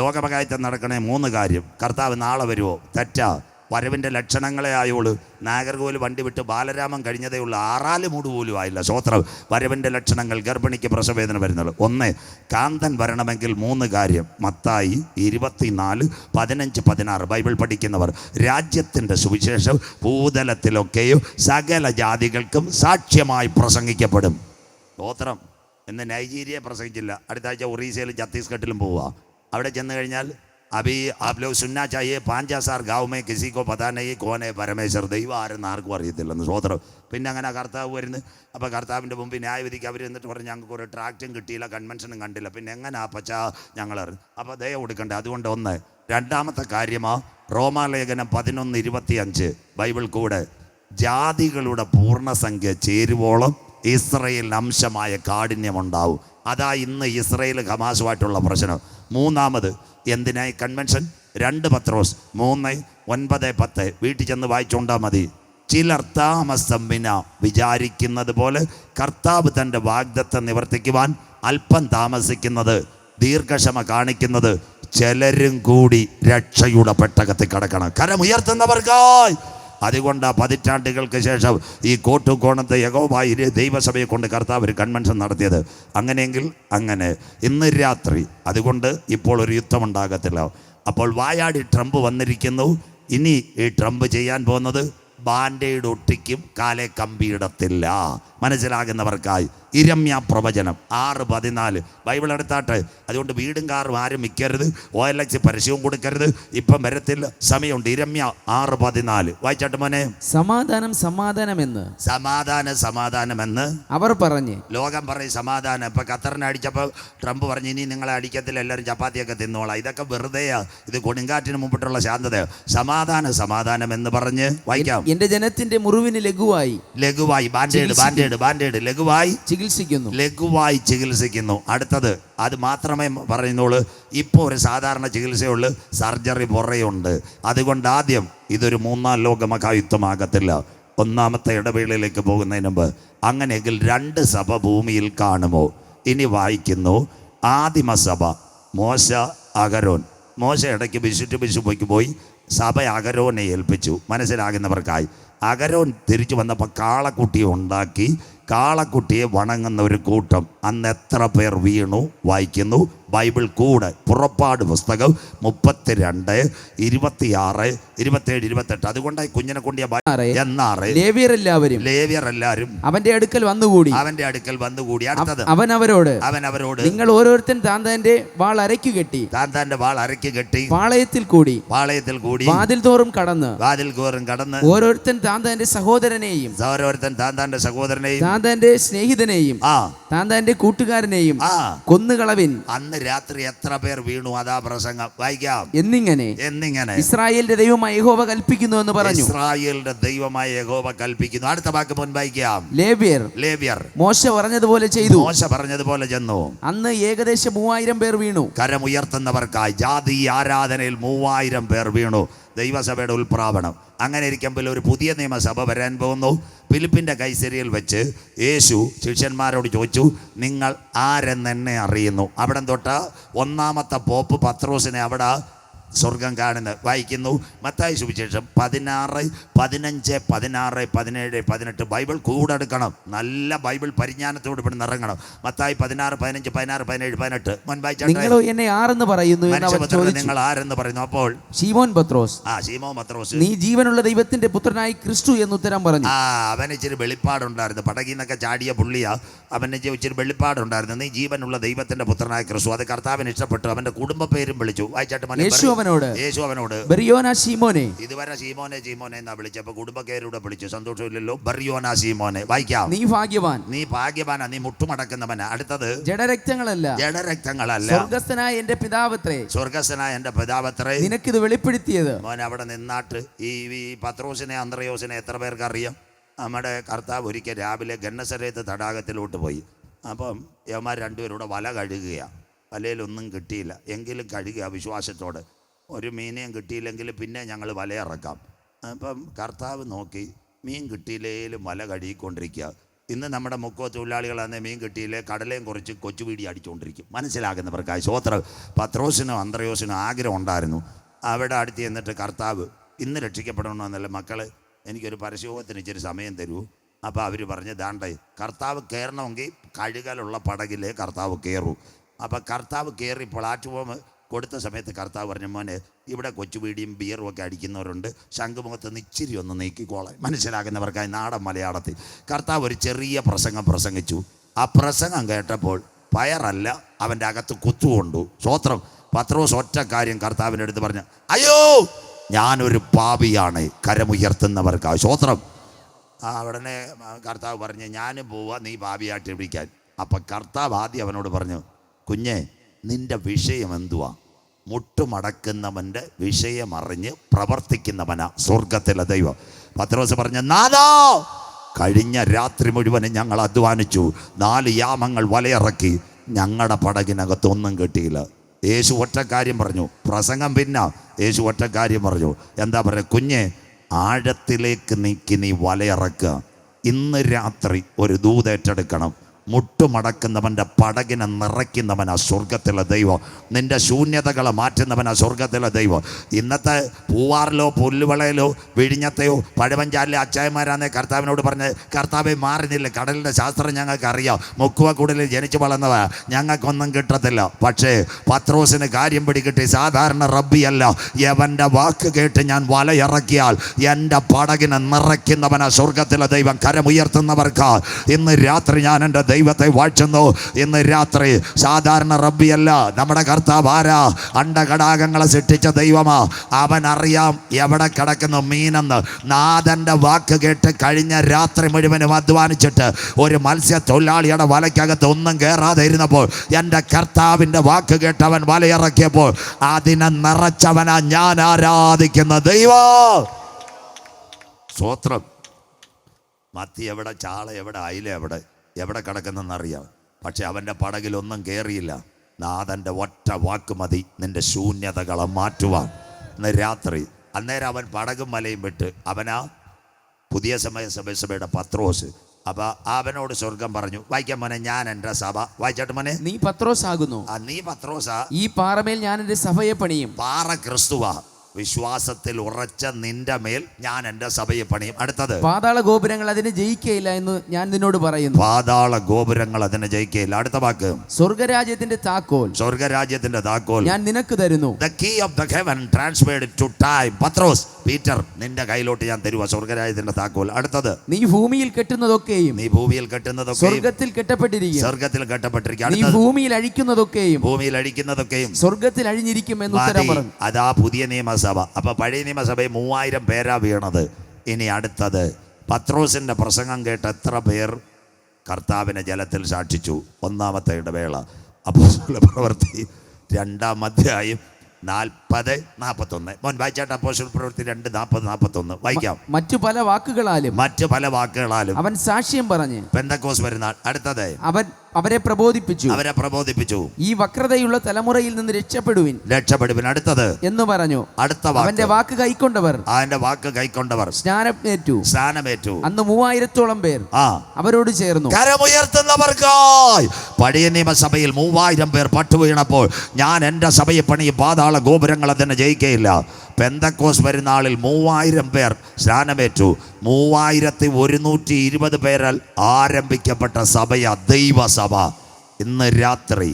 ലോകമഹായുദ്ധം നടക്കണേ 3 കാര്യം. കർത്താവ് നാളെ വരുമോ? തെറ്റാ. വരവിൻ്റെ ലക്ഷണങ്ങളെ ആയോളൂ. നാഗർകോവിൽ വണ്ടി വിട്ട് ബാലരാമൻ കഴിഞ്ഞതേ ഉള്ളൂ, 6 മൂട് പോലും ആയില്ല. സ്വോത്രം. വരവിൻ്റെ ലക്ഷണങ്ങൾ, ഗർഭിണിക്ക് പ്രസവവേദന വരുന്നത്. 1, കാന്തൻ വരണമെങ്കിൽ 3 കാര്യം. മത്തായി 24, 15, 16. ബൈബിൾ പഠിക്കുന്നവർ, രാജ്യത്തിൻ്റെ സുവിശേഷം ഭൂതലത്തിലൊക്കെയും സകല ജാതികൾക്കും സാക്ഷ്യമായി പ്രസംഗിക്കപ്പെടും. സ്വോത്രം. ഇന്ന് നൈജീരിയ പ്രസംഗിച്ചില്ല, അടുത്ത ആഴ്ച ഒറീസയിലും ഛത്തീസ്ഗഡിലും പോവുക. അവിടെ ചെന്ന് കഴിഞ്ഞാൽ अभी आप लोग सुनना चाहिए 5000 गाँव में किसी को पता नहीं कौन है परमेश्वर. ദൈവം ആരെന്ന് ആർക്കും അറിയത്തില്ലെന്ന്. സ്വോത്രം. പിന്നെ അങ്ങനെ കർത്താവ് വരുന്നു. അപ്പോൾ കർത്താവിൻ്റെ മുമ്പിൽ ന്യായവിധിക്ക് അവർ എന്നിട്ട് പറഞ്ഞ് ഞങ്ങൾക്ക് ഒരു ട്രാക്റ്റും കിട്ടിയില്ല, കൺവെൻഷനും കണ്ടില്ല, പിന്നെ എങ്ങനെ പച്ചാ ഞങ്ങൾ അറിഞ്ഞു. അപ്പോൾ ദയ കൊടുക്കണ്ടേ. അതുകൊണ്ട് 1. രണ്ടാമത്തെ കാര്യമാ റോമാലേഖനം 11:25. ബൈബിൾ കൂടെ ജാതികളുടെ പൂർണ്ണസംഖ്യ ചേരുവോളം ഇസ്രയേലിന് അംശമായ കാഠിന്യമുണ്ടാവും. അതാ ഇന്ന് ഇസ്രയേൽ ഹമാസുമായിട്ടുള്ള പ്രശ്നം. 3. എന്തിനായി കൺവെൻഷൻ? 2 പത്രോസ് 3, 9, 10. വീട്ടിൽ ചെന്ന് വായിച്ചുകൊണ്ടാൽ മതി. ചിലർ താമസം വിന വിചാരിക്കുന്നത് പോലെ കർത്താവ് തൻ്റെ വാഗ്ദത്തം നിവർത്തിക്കുവാൻ അല്പം താമസിക്കുന്നത്, ദീർഘക്ഷമ കാണിക്കുന്നത്, ചിലരും കൂടി രക്ഷയുടെ പെട്ടകത്തിൽ കിടക്കണം. കരമുയർത്തുന്നവർക്കായി. അതുകൊണ്ട് 10 ശേഷം ഈ കോട്ടുകോണത്തെ യഹോവയായ ദൈവസഭയെ കൊണ്ട് കർത്താവ് ഒരു കൺവെൻഷൻ നടത്തിയത്. അങ്ങനെയെങ്കിൽ അങ്ങനെ ഇന്ന് രാത്രി. അതുകൊണ്ട് ഇപ്പോൾ ഒരു യുദ്ധമുണ്ടാകത്തില്ല. അപ്പോൾ വായാടി ട്രംപ് വന്നിരിക്കുന്നു. ഇനി ഈ ട്രംപ് ചെയ്യാൻ പോകുന്നത് ബാൻഡേഡ് ഒട്ടിക്കും, കാലെ കമ്പിയിടത്തില്ല. മനസ്സിലാകുന്നവർക്കായി. ഇരമ്യ പ്രവചനം 6:14. ബൈബിൾ എടുത്താട്ടെ. അതുകൊണ്ട് വീടും കാറും ആരും മിക്കരുത്. OLX പരസ്യവും കൊടുക്കരുത്. ഇപ്പം വരത്തില്ല, സമയമുണ്ട്. ഇരമ്യ 6:14. വായിച്ചാട്ട് മോനെ. സമാധാനമെന്ന് അവർ പറഞ്ഞ്, ലോകം പറയും സമാധാനം. ഇപ്പം ഖത്തറിനെ അടിച്ചപ്പോൾ ട്രംപ് പറഞ്ഞു ഇനി നിങ്ങളെ അടിക്കത്തില്ല, എല്ലാവരും ചപ്പാത്തിയൊക്കെ തിന്നോളാം. ഇതൊക്കെ വെറുതെയാ. ഇത് കൊടുങ്കാറ്റിന് മുമ്പിട്ടുള്ള ശാന്തത. സമാധാനം എന്ന് പറഞ്ഞ് വായിക്കാം. എന്റെ ജനത്തിന്റെ മുറിവിന് ലഘുവായി ബാൻഡേഡ് ലഘുവായി ചികിത്സിക്കുന്നു. അടുത്തത് അത് മാത്രമേ പറയുന്നുള്ളൂ. ഇപ്പോൾ ഒരു സാധാരണ ചികിത്സയുള്ളൂ, സർജറി പുറയുണ്ട്. അതുകൊണ്ട് ആദ്യം ഇതൊരു 3-ാം ലോക മഹായുദ്ധമാകത്തില്ല. ഒന്നാമത്തെ ഇടവേളയിലേക്ക് പോകുന്നതിന് മുമ്പ്, അങ്ങനെയെങ്കിൽ 2 സഭ ഭൂമിയിൽ കാണുമോ? ഇനി വായിക്കുന്നു, ആദിമസഭ മോശ അഹരോൻ. മോശ ഇടയ്ക്ക് ബിഷപ്പ് പോയി സഭ അഹരോനെ ഏൽപ്പിച്ചു. മനസ്സിലാകുന്നവർക്കായി, അഹരോൻ തിരിച്ചു വന്നപ്പോൾ കാളക്കുട്ടിയെ ഉണ്ടാക്കി. കാളക്കുട്ടിയെ വണങ്ങുന്ന ഒരു കൂട്ടം. അന്ന് എത്ര പേർ വീണു? വായിക്കുന്നു ബൈബിൾ കൂടെ. പുറപ്പാട് പുസ്തകം 32, 26, 27, 28. അതുകൊണ്ടായി കുഞ്ഞിനെ കൊണ്ടിയ ലേവ്യരെല്ലാവരും അവന്റെ അടുക്കൽ വന്നുകൂടി. അടുത്തത് അവൻ അവരോട് നിങ്ങൾ ഓരോരുത്തൻ താന്താന്റെ വാൾ അരയ്ക്കു കെട്ടി പാളയത്തിൽ കൂടി വാതിൽ തോറും കടന്ന് ഓരോരുത്തൻ താന്താന്റെ സഹോദരനെയും താന്താന്റെ സ്നേഹിതനെയും താന്താന്റെ കൂട്ടുകാരനെയും കൊന്നുകളവിൻ. അന്ന് രാത്രി എത്ര പേർ വീണു? അതാ പ്രസംഗം. വായിക്കാം. എന്നിങ്ങനെ ഇസ്രായേലിന്റെ ദൈവമായ യഹോവ കൽപ്പിക്കുന്നു എന്ന് പറഞ്ഞു. ഇസ്രായേലിന്റെ ദൈവമായ യഹോവ കൽപ്പിക്കുന്നു. അടുത്ത വാക്ക് മുൻ വായിക്കാം. ലേവ്യർ മോശ പറഞ്ഞതുപോലെ ചെയ്തു. ചെന്നു. അന്ന് ഏകദേശം 3000 പേർ വീണു. കരമുയർത്തുന്നവർക്കായി ജാതി ആരാധനയിൽ 3000 പേർ വീണു. ദൈവസഭയുടെ ഉൽപ്രാപണം. അങ്ങനെ ഇരിക്കുമ്പോൾ ഒരു പുതിയ നിയമസഭ വരാൻ പോകുന്നു. ഫിലിപ്പിൻ്റെ കൈസരിയിൽ വെച്ച് യേശു ശിഷ്യന്മാരോട് ചോദിച്ചു, നിങ്ങൾ ആരെന്നെ അറിയുന്നു? അവിടെ തൊട്ട് ഒന്നാമത്തെ പോപ്പ് പത്രോസിനെ അവിടെ സ്വർഗം കാണുന്നത്. വായിക്കുന്നു മത്തായി സുവിശേഷം 16, 15, 16, 17, 18. ബൈബിൾ കൂടെ എടുക്കണം. നല്ല ബൈബിൾ പരിജ്ഞാനത്തോട് ഇവിടെ ഇറങ്ങണം. മത്തായി 16, 15, 16, 17, 18. നിങ്ങളോ എന്നെ ആരെന്ന് പറയുന്നു? നിങ്ങൾ ആരെന്ന് പറയുന്നു? അപ്പോൾ ശീമോൻ പത്രോസ്, നീ ജീവനുള്ള ദൈവത്തിന്റെ പുത്രനായി ക്രിസ്തു എന്ന് ഉത്തരം പറഞ്ഞു. അവന് ഇച്ചിരി വെളിപ്പാടുണ്ടായിരുന്നു. പടകിൽ നിന്നൊക്കെ ചാടിയ പുള്ളിയാ. അവന് ഇച്ചിരി വെളിപ്പാടുണ്ടായിരുന്നു. നീ ജീവനുള്ള ദൈവത്തിന്റെ പുത്രനായ ക്രിസ്തു. അത് കർത്താവിന് ഇഷ്ടപ്പെട്ടു. അവന്റെ കുടുംബ പേരും വിളിച്ചു. വായിച്ചാട്ട് യേശു അവനോട് ബറിയോനാ ശീമോനെ. ഇതുവരെ ശീമോനെ എന്നാ വിളിച്ചപ്പോ കുടുംബക്കാരൂടെ വിളിച്ചു. സന്തോഷമില്ലല്ലോ. ബറിയോനാ ശീമോനെ. വായിക്കാം. നീ ഭാഗ്യവാനാ, നീ മുട്ടുമടക്കുന്നവനാ. അടുത്തത് ജഡരക്തങ്ങളല്ല സ്വർഗസ്ഥനായ എന്റെ പിതാവത്രേ നിനക്കിത് വെളിപ്പെടുത്തിയത്. മോൻ അവിടെ നിന്നാട്ട് ഈ പത്രോസിനെ അന്ത്രയോസിനെ എത്ര പേർക്ക് അറിയാം? നമ്മുടെ കർത്താവ് ഒരിക്കൽ രാവിലെ ഗന്നസരേത്ത് തടാകത്തിലോട്ട് പോയി. അപ്പം യവന്മാർ രണ്ടുപേരൂടെ വല കഴുകുകയാണ്. വലയിലൊന്നും കിട്ടിയില്ല. എങ്കിലും കഴുകുക വിശ്വാസത്തോടെ. ഒരു മീനെയും കിട്ടിയില്ലെങ്കിൽ പിന്നെ ഞങ്ങൾ വലയിറക്കാം. അപ്പം കർത്താവ് നോക്കി, മീൻ കിട്ടിയില്ലേലും വല കഴുകിക്കൊണ്ടിരിക്കുക. ഇന്ന് നമ്മുടെ മുക്കോ തൊഴിലാളികളാണെങ്കിൽ മീൻ കിട്ടിയില്ലേ കടലയും കുറച്ച് കൊച്ചുപീടി അടിച്ചുകൊണ്ടിരിക്കും. മനസ്സിലാകുന്നവർക്കായി സ്വോത്രം. പത്രോസിനും അന്ത്രയോസിനും ആഗ്രഹം ഉണ്ടായിരുന്നു. അവിടെ അടുത്ത് ചെന്നിട്ട് കർത്താവ് ഇന്ന് രക്ഷിക്കപ്പെടണമെന്നല്ല മക്കളെ, എനിക്കൊരു പരസ്യത്തിന് ഇച്ചിരി സമയം തരൂ. അപ്പോൾ അവർ പറഞ്ഞ് ദാണ്ടേ കർത്താവ് കയറണമെങ്കിൽ കഴുകലുള്ള പടകിലേ കർത്താവ് കയറൂ. അപ്പോൾ കർത്താവ് കയറി പ്ലാറ്റ്ഫോം കൊടുത്ത സമയത്ത് കർത്താവ് പറഞ്ഞു, മോനെ ഇവിടെ കൊച്ചുപീടിയും ബിയറും ഒക്കെ അടിക്കുന്നവരുണ്ട്, ശംഖുമുഖത്ത് നിന്ന് ഇച്ചിരി ഒന്ന് നീക്കിക്കോളാം. മനസ്സിലാക്കുന്നവർക്കായി നാടൻ മലയാളത്തിൽ കർത്താവ് ഒരു ചെറിയ പ്രസംഗം പ്രസംഗിച്ചു. ആ പ്രസംഗം കേട്ടപ്പോൾ പയറല്ല അവൻ്റെ അകത്ത് കുത്തുകൊണ്ടു. സ്വോത്രം. പത്രോസ് ഒറ്റ കാര്യം കർത്താവിൻ്റെ അടുത്ത് പറഞ്ഞു, അയ്യോ ഞാനൊരു പാപിയാണ്. കരമുയർത്തുന്നവർക്കായി സ്വോത്രം. ഉടനെ കർത്താവ് പറഞ്ഞു, ഞാനും പോവാ, നീ പാപിയായിട്ട് വിളിക്കാൻ. അപ്പം കർത്താവ് ആദ്യം അവനോട് പറഞ്ഞു, കുഞ്ഞെ നിന്റെ വിഷയം എന്തുവാ? മുട്ടുമടക്കുന്നവൻ്റെ വിഷയം അറിഞ്ഞ് പ്രവർത്തിക്കുന്നവനാ സ്വർഗത്തിലെ ദൈവം. പത്രോസ് പറഞ്ഞു, നാഥാ കഴിഞ്ഞ രാത്രി മുഴുവനും ഞങ്ങൾ അധ്വാനിച്ചു, 4 യാമങ്ങൾ വലയിറക്കി, ഞങ്ങളുടെ പടകിനകത്തൊന്നും കിട്ടിയില്ല. യേശു ഒറ്റ കാര്യം പറഞ്ഞു. പ്രസംഗം പിന്നെ യേശു ഒറ്റ കാര്യം പറഞ്ഞു. എന്താ പറയുക? കുഞ്ഞെ ആഴത്തിലേക്ക് നീ വലയിറക്കുക. ഇന്ന് രാത്രി ഒരു ദൂതേറ്റെടുക്കണം. മുട്ടുമടക്കുന്നവൻ്റെ പടകിനെ നിറയ്ക്കുന്നവനാ സ്വർഗത്തിലെ ദൈവം. നിന്റെ ശൂന്യതകളെ മാറ്റുന്നവനാ സ്വർഗത്തിലെ ദൈവം. ഇന്നത്തെ പൂവാറിലോ പുല്ലുവളയിലോ വിഴിഞ്ഞത്തെയോ പഴവഞ്ചാലിലെ അച്ചായന്മാരാന്നേ കർത്താവിനോട് പറഞ്ഞ്, കർത്താവെ മാറുന്നില്ല, കടലിൻ്റെ ശാസ്ത്രം ഞങ്ങൾക്കറിയാം, മുക്കുവ കൂടുതൽ ജനിച്ചു വളർന്നവ, ഞങ്ങൾക്കൊന്നും കിട്ടത്തില്ല. പക്ഷേ പത്രോസിന് കാര്യം പിടികിട്ടി. സാധാരണ റബ്ബിയല്ല, യവൻ്റെ വാക്ക് കേട്ട് ഞാൻ വലയിറക്കിയാൽ എൻ്റെ പടകിനെ നിറയ്ക്കുന്നവനാ സ്വർഗത്തിലെ ദൈവം. കരമുയർത്തുന്നവർക്ക് ഇന്ന് രാത്രി ഞാൻ എൻ്റെ ദൈവത്തെ വാഴ്ത്തുന്നു. ഇന്ന് രാത്രി സാധാരണ റബ്ബിയല്ല, നമ്മുടെ കർത്താവ് ആരാ? അണ്ടകടാകങ്ങളെ സൃഷ്ടിച്ച ദൈവമാ. അവൻ അറിയാം എവിടെ കിടക്കുന്നു മീനെന്ന്. നാഥൻ്റെ വാക്ക് കേട്ട് കഴിഞ്ഞ രാത്രി മുഴുവനും അധ്വാനിച്ചിട്ട് ഒരു മത്സ്യത്തൊഴിലാളിയുടെ വലയ്ക്കകത്ത് ഒന്നും കയറാതെ ഇരുന്നപ്പോൾ എൻ്റെ കർത്താവിൻ്റെ വാക്ക് കേട്ടവൻ വലയിറക്കിയപ്പോൾ അതിനെ നിറച്ചവനാ ഞാൻ ആരാധിക്കുന്ന ദൈവം. സ്വോത്രം. മത്തി എവിടെ, ചാള എവിടെ, അയില എവിടെ കിടക്കുന്നെന്നറിയാം. പക്ഷെ അവൻ്റെ പടകിലൊന്നും കയറിയില്ല. നാഥൻ്റെ ഒറ്റ വാക്ക് മതി നിൻ്റെ ശൂന്യതകളെ മാറ്റുവാൻ. ഇന്ന് രാത്രി അന്നേരം അവൻ പടകും മലയും വിട്ട് അവനാ പുതിയ സഭയുടെ പത്രോസ്. അപ്പൊ അവനോട് സ്വർഗം പറഞ്ഞു, വായിക്കാൻ മോനെ, ഞാൻ എൻ്റെ സഭ. വായിച്ചാട്ട് മോനെ. നീ പത്രോസ് ആകുന്നു. നീ പത്രോസാ. ഈ പാറമേൽ ഞാൻ എൻ്റെ സഭയെ പണിയും. പാറ ക്രിസ്തുവാ. വിശ്വാസത്തിൽ ഉറച്ച നിന്റെ മേൽ ഞാൻ എൻ്റെ സഭയെ പണിയും. അടുത്തത്, പാതാള ഗോപുരങ്ങൾ അതിനെ ജയിക്കയില്ല എന്ന് ഞാൻ നിന്നോട് പറയുന്നു. പാതാള ഗോപുരങ്ങൾ അതിനെ ജയിക്കയില്ല. അടുത്ത വാക്ക്, സ്വർഗരാജ്യത്തിന്റെ താക്കോൽ, സ്വർഗരാജ്യത്തിന്റെ താക്കോൽ ഞാൻ നിനക്ക് തരുന്നു. The key of the heaven transferred to time. Pathros, Peter, നിന്റെ കയ്യിലോട്ട് ഞാൻ തരുക സ്വർഗരാജ്യത്തിന്റെ താക്കോൽ. അടുത്തത്, നീ ഭൂമിയിൽ കെട്ടുന്നതൊക്കെയും, നീ ഭൂമിയിൽ കെട്ടുന്നതൊക്കെ സ്വർഗത്തിൽ കെട്ടപ്പെട്ടിരിക്കും. സ്വർഗത്തിൽ കെട്ടപ്പെട്ടിരിക്കും. നീ ഭൂമിയിൽ അഴിക്കുന്നതൊക്കെയും, ഭൂമിയിൽ അഴിക്കുന്നതൊക്കെയും സ്വർഗത്തിൽ അഴിഞ്ഞിരിക്കും എന്ന് ഉത്തരം പറഞ്ഞു. അതാ പുതിയ നിയമസഭ. അപ്പൊ പഴയ നിയമസഭയിൽ 3000 പേരാ വീണത്. ഇനി അടുത്തത്, പത്രോസിന്റെ പ്രസംഗം കേട്ട് എത്ര പേർ കർത്താവിനെ ജലത്തിൽ സാക്ഷിച്ചു? ഒന്നാമത്തെ ഇടവേള. അപ്പോസ്തല പ്രവൃത്തി 2-ാം അധ്യായം 40-41. മോൻ വായിച്ചാട്ട്. അപ്പോസ്തല പ്രവൃത്തി 2:40-41 വായിക്കാം. മറ്റു പല വാക്കുകളാലും അവൻ സാക്ഷ്യം പറഞ്ഞ് പെന്തക്കോസ് പെരുന്നാൾ. അടുത്തത്, അവൻ അവരെ പ്രബോധിപ്പിച്ചു. ഈ വക്രതയുള്ള തലമുറയിൽ നിന്ന് രക്ഷപ്പെടുവിൻ. അടുത്തത് എന്ന് പറഞ്ഞു. അവന്റെ വാക്ക് കൈക്കൊണ്ടവർ സ്നാനമേറ്റു. അന്ന് 3000-ഓളം പേർ അവരോട് ചേർന്നു. കരമുയർത്തുന്നവർക്കായി പഴയ നിയമസഭയിൽ 3000 പേർ പട്ടുവീണപ്പോൾ ഞാൻ എൻ്റെ സഭയെ പണി പാതാള ഗോപുരങ്ങൾ അതിനെ ജയിക്കയില്ല. പെന്തക്കോസ് പെരുന്നാളിൽ 3000 പേർ സ്നാനമേറ്റു. 3120 പേരാൽ ആരംഭിക്കപ്പെട്ട സഭയാ ദൈവസഭ. ഇന്ന് രാത്രി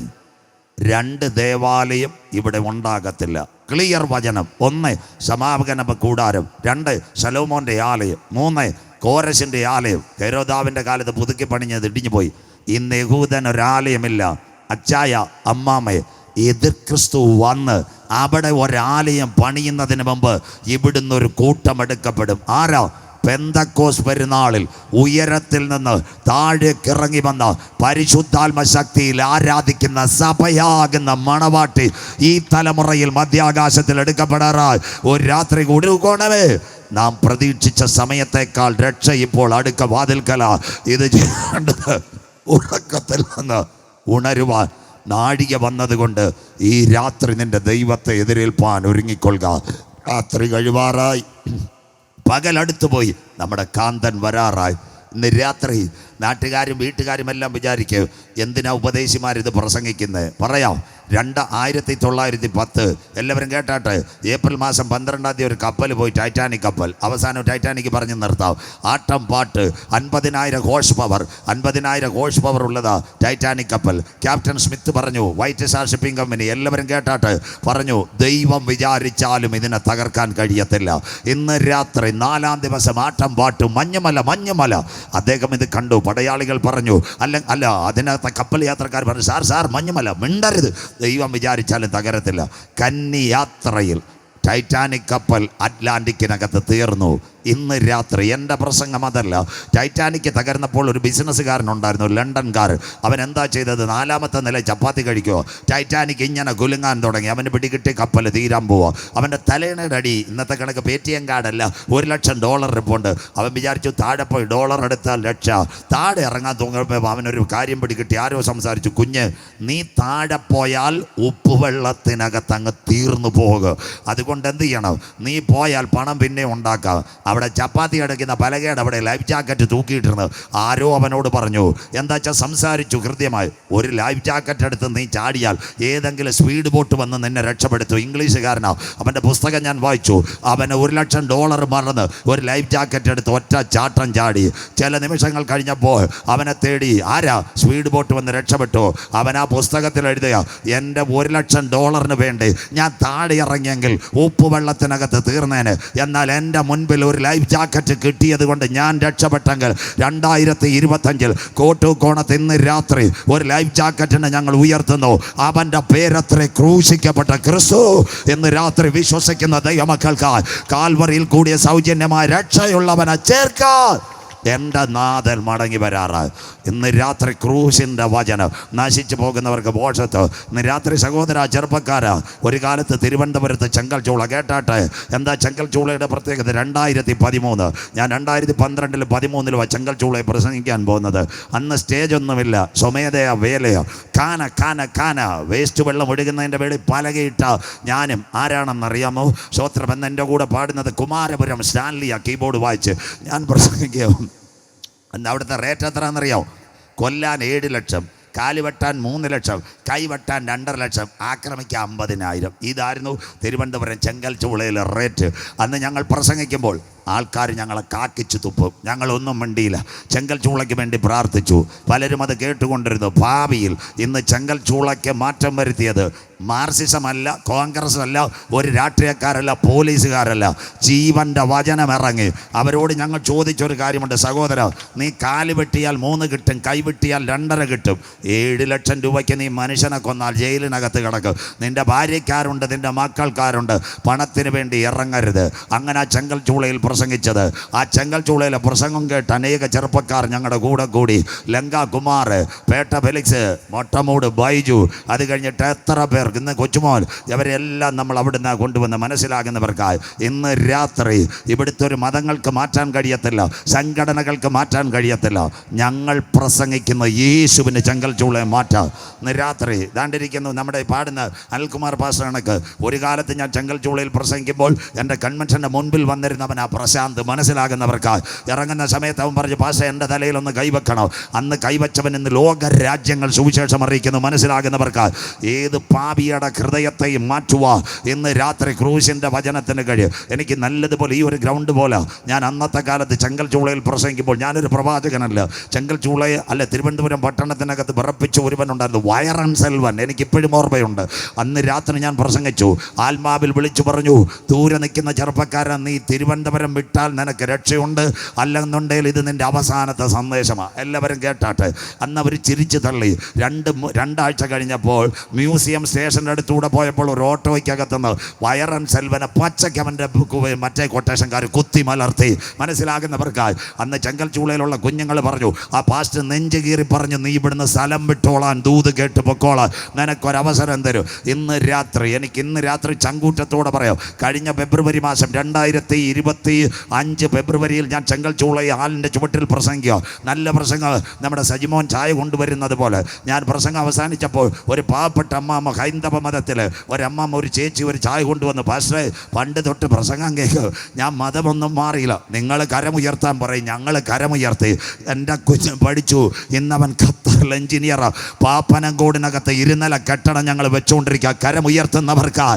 2 ദേവാലയം ഇവിടെ ഉണ്ടാകത്തില്ല. ക്ലിയർ വചനം. 1 സമാഗമന കൂടാരം, 2 ശലോമോന്റെ ആലയം, 3 കോരശിന്റെ ആലയം. ഹെരോദാവിന്റെ കാലത്ത് പുതുക്കി പണിഞ്ഞത് ഇടിഞ്ഞു പോയി. ഇന്ന് യഹൂദൻ ഒരാലയമില്ല. അച്ചായ, അമ്മാമ്മയെ, എതിർ ക്രിസ്തു വന്ന് അവിടെ ഒരാലയം പണിയുന്നതിന് മുമ്പ് ഇവിടുന്ന് ഒരു കൂട്ടം എടുക്കപ്പെടും. ആരാ? പെന്തക്കോസ് പെരുന്നാളിൽ ഉയരത്തിൽ നിന്ന് താഴേക്കിറങ്ങി വന്ന പരിശുദ്ധാത്മ ശക്തിയിൽ ആരാധിക്കുന്ന സഭയാകുന്ന മണവാട്ടി ഈ തലമുറയിൽ മധ്യാകാശത്തിൽ എടുക്കപ്പെടാറായി ഒരു രാത്രി കൊടുക്കണമേ. നാം പ്രതീക്ഷിച്ച സമയത്തേക്കാൾ രക്ഷ ഇപ്പോൾ അടുക്ക വാതിൽക്കല. ഇത് ചെയ്യേണ്ടത് ഉറക്കത്തിൽ നിന്ന് ഉണരുവാൻ നാഴിക വന്നതുകൊണ്ട് ഈ രാത്രി നിന്റെ ദൈവത്തെ എതിരേൽപ്പാൻ ഒരുങ്ങിക്കൊള്ളുക. രാത്രി കഴിവാറായി, പകലടുത്തു പോയി, നമ്മുടെ കാന്തൻ വരാറായി. ഇന്ന് രാത്രി നാട്ടുകാരും വീട്ടുകാരും എല്ലാം വിചാരിക്കും, എന്തിനാ ഉപദേശിമാരിത് പ്രസംഗിക്കുന്നത്? പറയാം. 1910 എല്ലാവരും കേട്ടാട്ടെ. ഏപ്രിൽ മാസം 12-ാം തീയതി ഒരു കപ്പൽ പോയി, ടൈറ്റാനിക് കപ്പൽ. അവസാനം ടൈറ്റാനിക് പറഞ്ഞ് നിർത്താം. ആട്ടം പാട്ട് 50,000 ഹോഴ്സ് പവർ ഉള്ളതാ ടൈറ്റാനിക് കപ്പൽ. ക്യാപ്റ്റൻ സ്മിത്ത് പറഞ്ഞു, വൈറ്റ് സ്റ്റാർ ഷിപ്പിംഗ് കമ്പനി, എല്ലാവരും കേട്ടാട്ടെ, പറഞ്ഞു, ദൈവം വിചാരിച്ചാലും ഇതിനെ തകർക്കാൻ കഴിയത്തില്ല. ഇന്ന് രാത്രി 4-ാം ദിവസം ആട്ടം പാട്ട്, മഞ്ഞുമല. അദ്ദേഹം ഇത് കണ്ടു. പടയാളികൾ പറഞ്ഞു, അല്ല അതിനകത്ത് കപ്പൽ യാത്രക്കാർ പറഞ്ഞു, സാർ മഞ്ഞുമല, മിണ്ടരുത്, ദൈവം വിചാരിച്ചാലും തകരത്തില്ല. കന്നി യാത്രയിൽ ടൈറ്റാനിക് കപ്പൽ അറ്റ്ലാന്റിക്കിനകത്ത് തീർന്നു. ഇന്ന് രാത്രി എൻ്റെ പ്രസംഗം അതല്ല. ടൈറ്റാനിക് തകർന്നപ്പോൾ ഒരു ബിസിനസ്സുകാരനുണ്ടായിരുന്നു, ലണ്ടൻകാർ. അവൻ എന്താ ചെയ്തത്? 4-ാമത്തെ നില ചപ്പാത്തി കഴിക്കുമോ? ടൈറ്റാനിക് ഇങ്ങനെ കുലുങ്ങാൻ തുടങ്ങി. അവന് പിടികിട്ടി കപ്പൽ തീരാൻ പോവുക. അവൻ്റെ തലേണയുടെ അടി ഇന്നത്തെ കണക്ക് പേടിഎം കാർഡല്ല, $1,00,000 റിപ്പുണ്ട്. അവൻ വിചാരിച്ചു താഴെ പോയി ഡോളർ എടുത്താൽ ലക്ഷം. താഴെ ഇറങ്ങാൻ തോന്നുമ്പോൾ അവനൊരു കാര്യം പിടികിട്ടി. ആരോ സംസാരിച്ചു, കുഞ്ഞ്, നീ താഴെ പോയാൽ ഉപ്പുവെള്ളത്തിനകത്ത് അങ്ങ് തീർന്നു പോകുക. അതുകൊണ്ട് എന്ത് ചെയ്യണം? നീ പോയാൽ പണം പിന്നെ ഉണ്ടാക്കാം. അവിടെ ചപ്പാത്തി അടയ്ക്കുന്ന പലകയുടെ അവിടെ ലൈഫ് ജാക്കറ്റ് തൂക്കിയിട്ടിരുന്നു. ആരോ അവനോട് പറഞ്ഞു, എന്താ വെച്ചാൽ സംസാരിച്ചു കൃത്യമായി, ഒരു ലൈഫ് ജാക്കറ്റ് എടുത്ത് നീ ചാടിയാൽ ഏതെങ്കിലും സ്പീഡ് ബോട്ട് വന്ന് നിന്നെ രക്ഷപ്പെടുത്തും. ഇംഗ്ലീഷുകാരനാ. അവൻ്റെ പുസ്തകം ഞാൻ വായിച്ചു. അവന് $1,00,000 മറന്ന് ഒരു ലൈഫ് ജാക്കറ്റ് എടുത്ത് ഒറ്റ ചാട്ടം ചാടി. ചില നിമിഷങ്ങൾ കഴിഞ്ഞപ്പോൾ അവനെ തേടി ആരാ? സ്പീഡ് ബോട്ട് വന്ന് രക്ഷപ്പെട്ടു. അവൻ ആ പുസ്തകത്തിൽ എഴുതുക, എൻ്റെ $1,00,000 വേണ്ടി ഞാൻ താഴെ ഇറങ്ങിയെങ്കിൽ ഉപ്പുവെള്ളത്തിനകത്ത് തീർന്നേന്. എന്നാൽ എൻ്റെ മുൻപിൽ ഒരു ലൈഫ് ജാക്കറ്റ് കിട്ടിയത് കൊണ്ട് ഞാൻ രക്ഷപ്പെട്ടെങ്കിൽ 2025 കോട്ടൂക്കോണത്ത് ഇന്ന് രാത്രി ഒരു ലൈഫ് ജാക്കറ്റിനെ ഞങ്ങൾ ഉയർത്തുന്നു. അവൻ്റെ പേരത്രേ ക്രൂശിക്കപ്പെട്ട ക്രിസ്തു. ഇന്ന് രാത്രി വിശ്വസിക്കുന്ന ദൈവമക്കൾക്ക് കാൽവറിയിൽ കൂടിയ സൗജന്യമായ രക്ഷയുള്ളവനെ ചേർക്കാൻ എൻ്റെ നാഥൻ മടങ്ങി വരാറ്. ഇന്ന് രാത്രി ക്രൂശിൻ്റെ വചനം നശിച്ചു പോകുന്നവർക്ക് ബോഷത്ത്. ഇന്ന് രാത്രി സഹോദര ചെറുപ്പക്കാരാ, ഒരു കാലത്ത് തിരുവനന്തപുരത്ത് ചെങ്കൽ ചൂള കേട്ടാട്ടെ. എന്താ ചെങ്കൽ ചൂളയുടെ പ്രത്യേകത? 2013 ഞാൻ 2012 13 ചെങ്കൽ ചൂളയെ പ്രസംഗിക്കാൻ പോകുന്നത്. അന്ന് സ്റ്റേജൊന്നുമില്ല, സ്വമേധയാ വേലയോ, കാന കാന കാന വേസ്റ്റ് വെള്ളം ഒഴുകുന്നതിൻ്റെ വേളി പലകയിട്ട ഞാനും ആരാണെന്നറിയാമോ? ശ്രോത്രം എന്ന് എൻ്റെ കൂടെ പാടുന്നത് കുമാരപുരം സ്റ്റാൻലിയ കീബോർഡ് വായിച്ച് ഞാൻ പ്രസംഗിക്കും. അന്ന് അവിടുത്തെ റേറ്റ് എത്രയാണെന്നറിയാമോ? കൊല്ലാൻ 7 ലക്ഷം, കാലുവെട്ടാൻ 3 ലക്ഷം, കൈവെട്ടാൻ 2.5 ലക്ഷം, ആക്രമിക്കാൻ 50,000. ഇതായിരുന്നു തിരുവനന്തപുരം ചെങ്കൽ ചൂളയിലെ റേറ്റ്. അന്ന് ഞങ്ങൾ പ്രസംഗിക്കുമ്പോൾ ആൾക്കാർ ഞങ്ങളെ കാക്കിച്ചു തുപ്പും. ഞങ്ങളൊന്നും മിണ്ടിയില്ല. ചെങ്കൽ ചൂളയ്ക്ക് വേണ്ടി പ്രാർത്ഥിച്ചു. പലരും അത് കേട്ടുകൊണ്ടിരുന്നു. ഭാവിയിൽ ഇന്ന് ചെങ്കൽ ചൂളയ്ക്ക് മാറ്റം വരുത്തിയത് മാർസിസമല്ല, കോൺഗ്രസ് അല്ല, ഒരു രാഷ്ട്രീയക്കാരല്ല, പോലീസുകാരല്ല, ജീവൻ്റെ വചനമിറങ്ങി. അവരോട് ഞങ്ങൾ ചോദിച്ചൊരു കാര്യമുണ്ട്, സഹോദര നീ കാല് വെട്ടിയാൽ 3 കിട്ടും, കൈ വെട്ടിയാൽ 2.5 കിട്ടും. 7 ലക്ഷം രൂപയ്ക്ക് നീ മനുഷ്യനെ കൊന്നാൽ ജയിലിനകത്ത് കിടക്കും. നിൻ്റെ ഭാര്യക്കാരുണ്ട്, നിൻ്റെ മക്കൾക്കാരുണ്ട്. പണത്തിന് വേണ്ടി ഇറങ്ങരുത്. അങ്ങനെ ആ ചെങ്കൽ ചൂളയിൽ പ്രസംഗിച്ചത്. ആ ചെങ്കൽ ചൂളയിലെ പ്രസംഗം കേട്ട് അനേക ചെറുപ്പക്കാർ ഞങ്ങളുടെ കൂടെ കൂടി. ലങ്ക കുമാർ, പേട്ട ഫെലിക്സ്, മൊട്ടമൂട് ബൈജു, അത് കഴിഞ്ഞിട്ട് എത്ര പേർ, ഇന്ന് കൊച്ചുമോൻ, ഇവരെല്ലാം നമ്മൾ അവിടുന്ന് കൊണ്ടുവന്ന് മനസ്സിലാകുന്നവർക്കായി. ഇന്ന് രാത്രി ഇവിടുത്തെ ഒരു മതങ്ങൾക്ക് മാറ്റാൻ കഴിയത്തില്ല, സംഘടനകൾക്ക് മാറ്റാൻ കഴിയത്തില്ല. ഞങ്ങൾ പ്രസംഗിക്കുന്ന യേശുവിന് ചെങ്കൽ ചൂളയെ മാറ്റാം. ഇന്ന് രാത്രി ദാണ്ടിരിക്കുന്നു നമ്മുടെ പാടുന്ന അനിൽകുമാർ പാസ്റ്റർ കണക്ക്. ഒരു കാലത്ത് ഞാൻ ചെങ്കൽ ചൂളയിൽ പ്രസംഗിക്കുമ്പോൾ എൻ്റെ കൺവെൻഷൻ്റെ മുൻപിൽ വന്നിരുന്നവൻ ആ പ്രശാന്ത്, മനസ്സിലാകുന്നവർക്കായി. ഇറങ്ങുന്ന സമയത്ത് അവൻ പറഞ്ഞു, പാസ്റ്റർ എൻ്റെ തലയിലൊന്ന് കൈവെക്കണം. അന്ന് കൈവച്ചവൻ ഇന്ന് ലോക രാജ്യങ്ങൾ സുവിശേഷം അറിയിക്കുന്നു, മനസ്സിലാകുന്നവർക്കായി. ഏത് പാപിയുടെ ഹൃദയത്തെയും മാറ്റുക ഇന്ന് രാത്രി ക്രൂശിൻ്റെ വചനത്തിന് കഴിയും. എനിക്ക് നല്ലതുപോലെ ഈ ഒരു ഗ്രൗണ്ട് പോലെ ഞാൻ അന്നത്തെ കാലത്ത് ചെങ്കൽ ചൂളയിൽ പ്രസംഗിക്കുമ്പോൾ, ഞാനൊരു പ്രവാചകനല്ല, ചെങ്കൽ ചൂളയെ അല്ല തിരുവനന്തപുരം പട്ടണത്തിനകത്ത് വിറപ്പിച്ച ഒരുവനുണ്ടായിരുന്നു, വയറൻ സെൽവൻ. എനിക്കിപ്പോഴും ഓർമ്മയുണ്ട്. അന്ന് രാത്രി ഞാൻ പ്രസംഗിച്ചു. ആത്മാവിൽ വിളിച്ചു പറഞ്ഞു, ദൂരെ നിൽക്കുന്ന ചെറുപ്പക്കാരൻ, നീ തിരുവനന്തപുരം വിട്ടാൽ നിനക്ക് രക്ഷയുണ്ട്, അല്ലെന്നുണ്ടെങ്കിൽ ഇത് നിൻ്റെ അവസാനത്തെ സന്ദേശമാണ്. എല്ലാവരും കേട്ടാട്ടെ. അന്ന് അവർ ചിരിച്ചു തള്ളി. രണ്ടാഴ്ച കഴിഞ്ഞപ്പോൾ മ്യൂസിയം സ്റ്റേഷൻ്റെ അടുത്തൂടെ പോയപ്പോൾ ഒരു ഓട്ടോയ്ക്കകത്തുനിന്ന് വയറൻ സെൽവനെ പച്ചയ്ക്ക് അവൻ്റെ മറ്റേ കൊട്ടേഷൻകാർ കുത്തി മലർത്തി, മനസ്സിലാകുന്നവർക്കായി. അന്ന് ചെങ്കൽ ചൂളയിലുള്ള കുഞ്ഞുങ്ങൾ പറഞ്ഞു, ആ പാസ്റ്റ് നെഞ്ച് കീറി പറഞ്ഞു, നീ ഇവിടുന്ന് സ്ഥലം വിട്ടോളാൻ, ദൂത് കേട്ട് പൊക്കോളാൻ, നിനക്കൊരവസരം തരും. ഇന്ന് രാത്രി ചങ്കൂറ്റത്തോടെ പറയാം, കഴിഞ്ഞ ഫെബ്രുവരി മാസം 2025 ഫെബ്രുവരിയിൽ ഞാൻ ചെങ്കൽ ചൂള ആലിൻ്റെ ചുവട്ടിൽ പ്രസംഗിക്കുക. നല്ല പ്രസംഗം, നമ്മുടെ സജിമോൻ ചായ കൊണ്ടുവരുന്നത് പോലെ. ഞാൻ പ്രസംഗം അവസാനിച്ചപ്പോൾ ഒരു പാവപ്പെട്ട അമ്മാമ്മ, ഹൈന്ദവ മതത്തിൽ ഒരമ്മമ്മ, ഒരു ചേച്ചി ഒരു ചായ കൊണ്ടുവന്നു. പാസ്റ്ററെ, പണ്ട് തൊട്ട് പ്രസംഗം കേൾക്കുക, ഞാൻ മതമൊന്നും മാറിയില്ല, നിങ്ങൾ കരമുയർത്താൻ പറയും. ഞങ്ങൾ കരമുയർത്തി. എൻ്റെ കുഞ്ഞ് പഠിച്ചു. ഇന്നവൻ ഖത്തറിൽ എഞ്ചിനീയർ. പാപ്പനംകോടിനകത്ത് 2 നില കെട്ടിടം ഞങ്ങൾ വെച്ചുകൊണ്ടിരിക്കുക. കരമുയർത്തുന്നവർക്ക്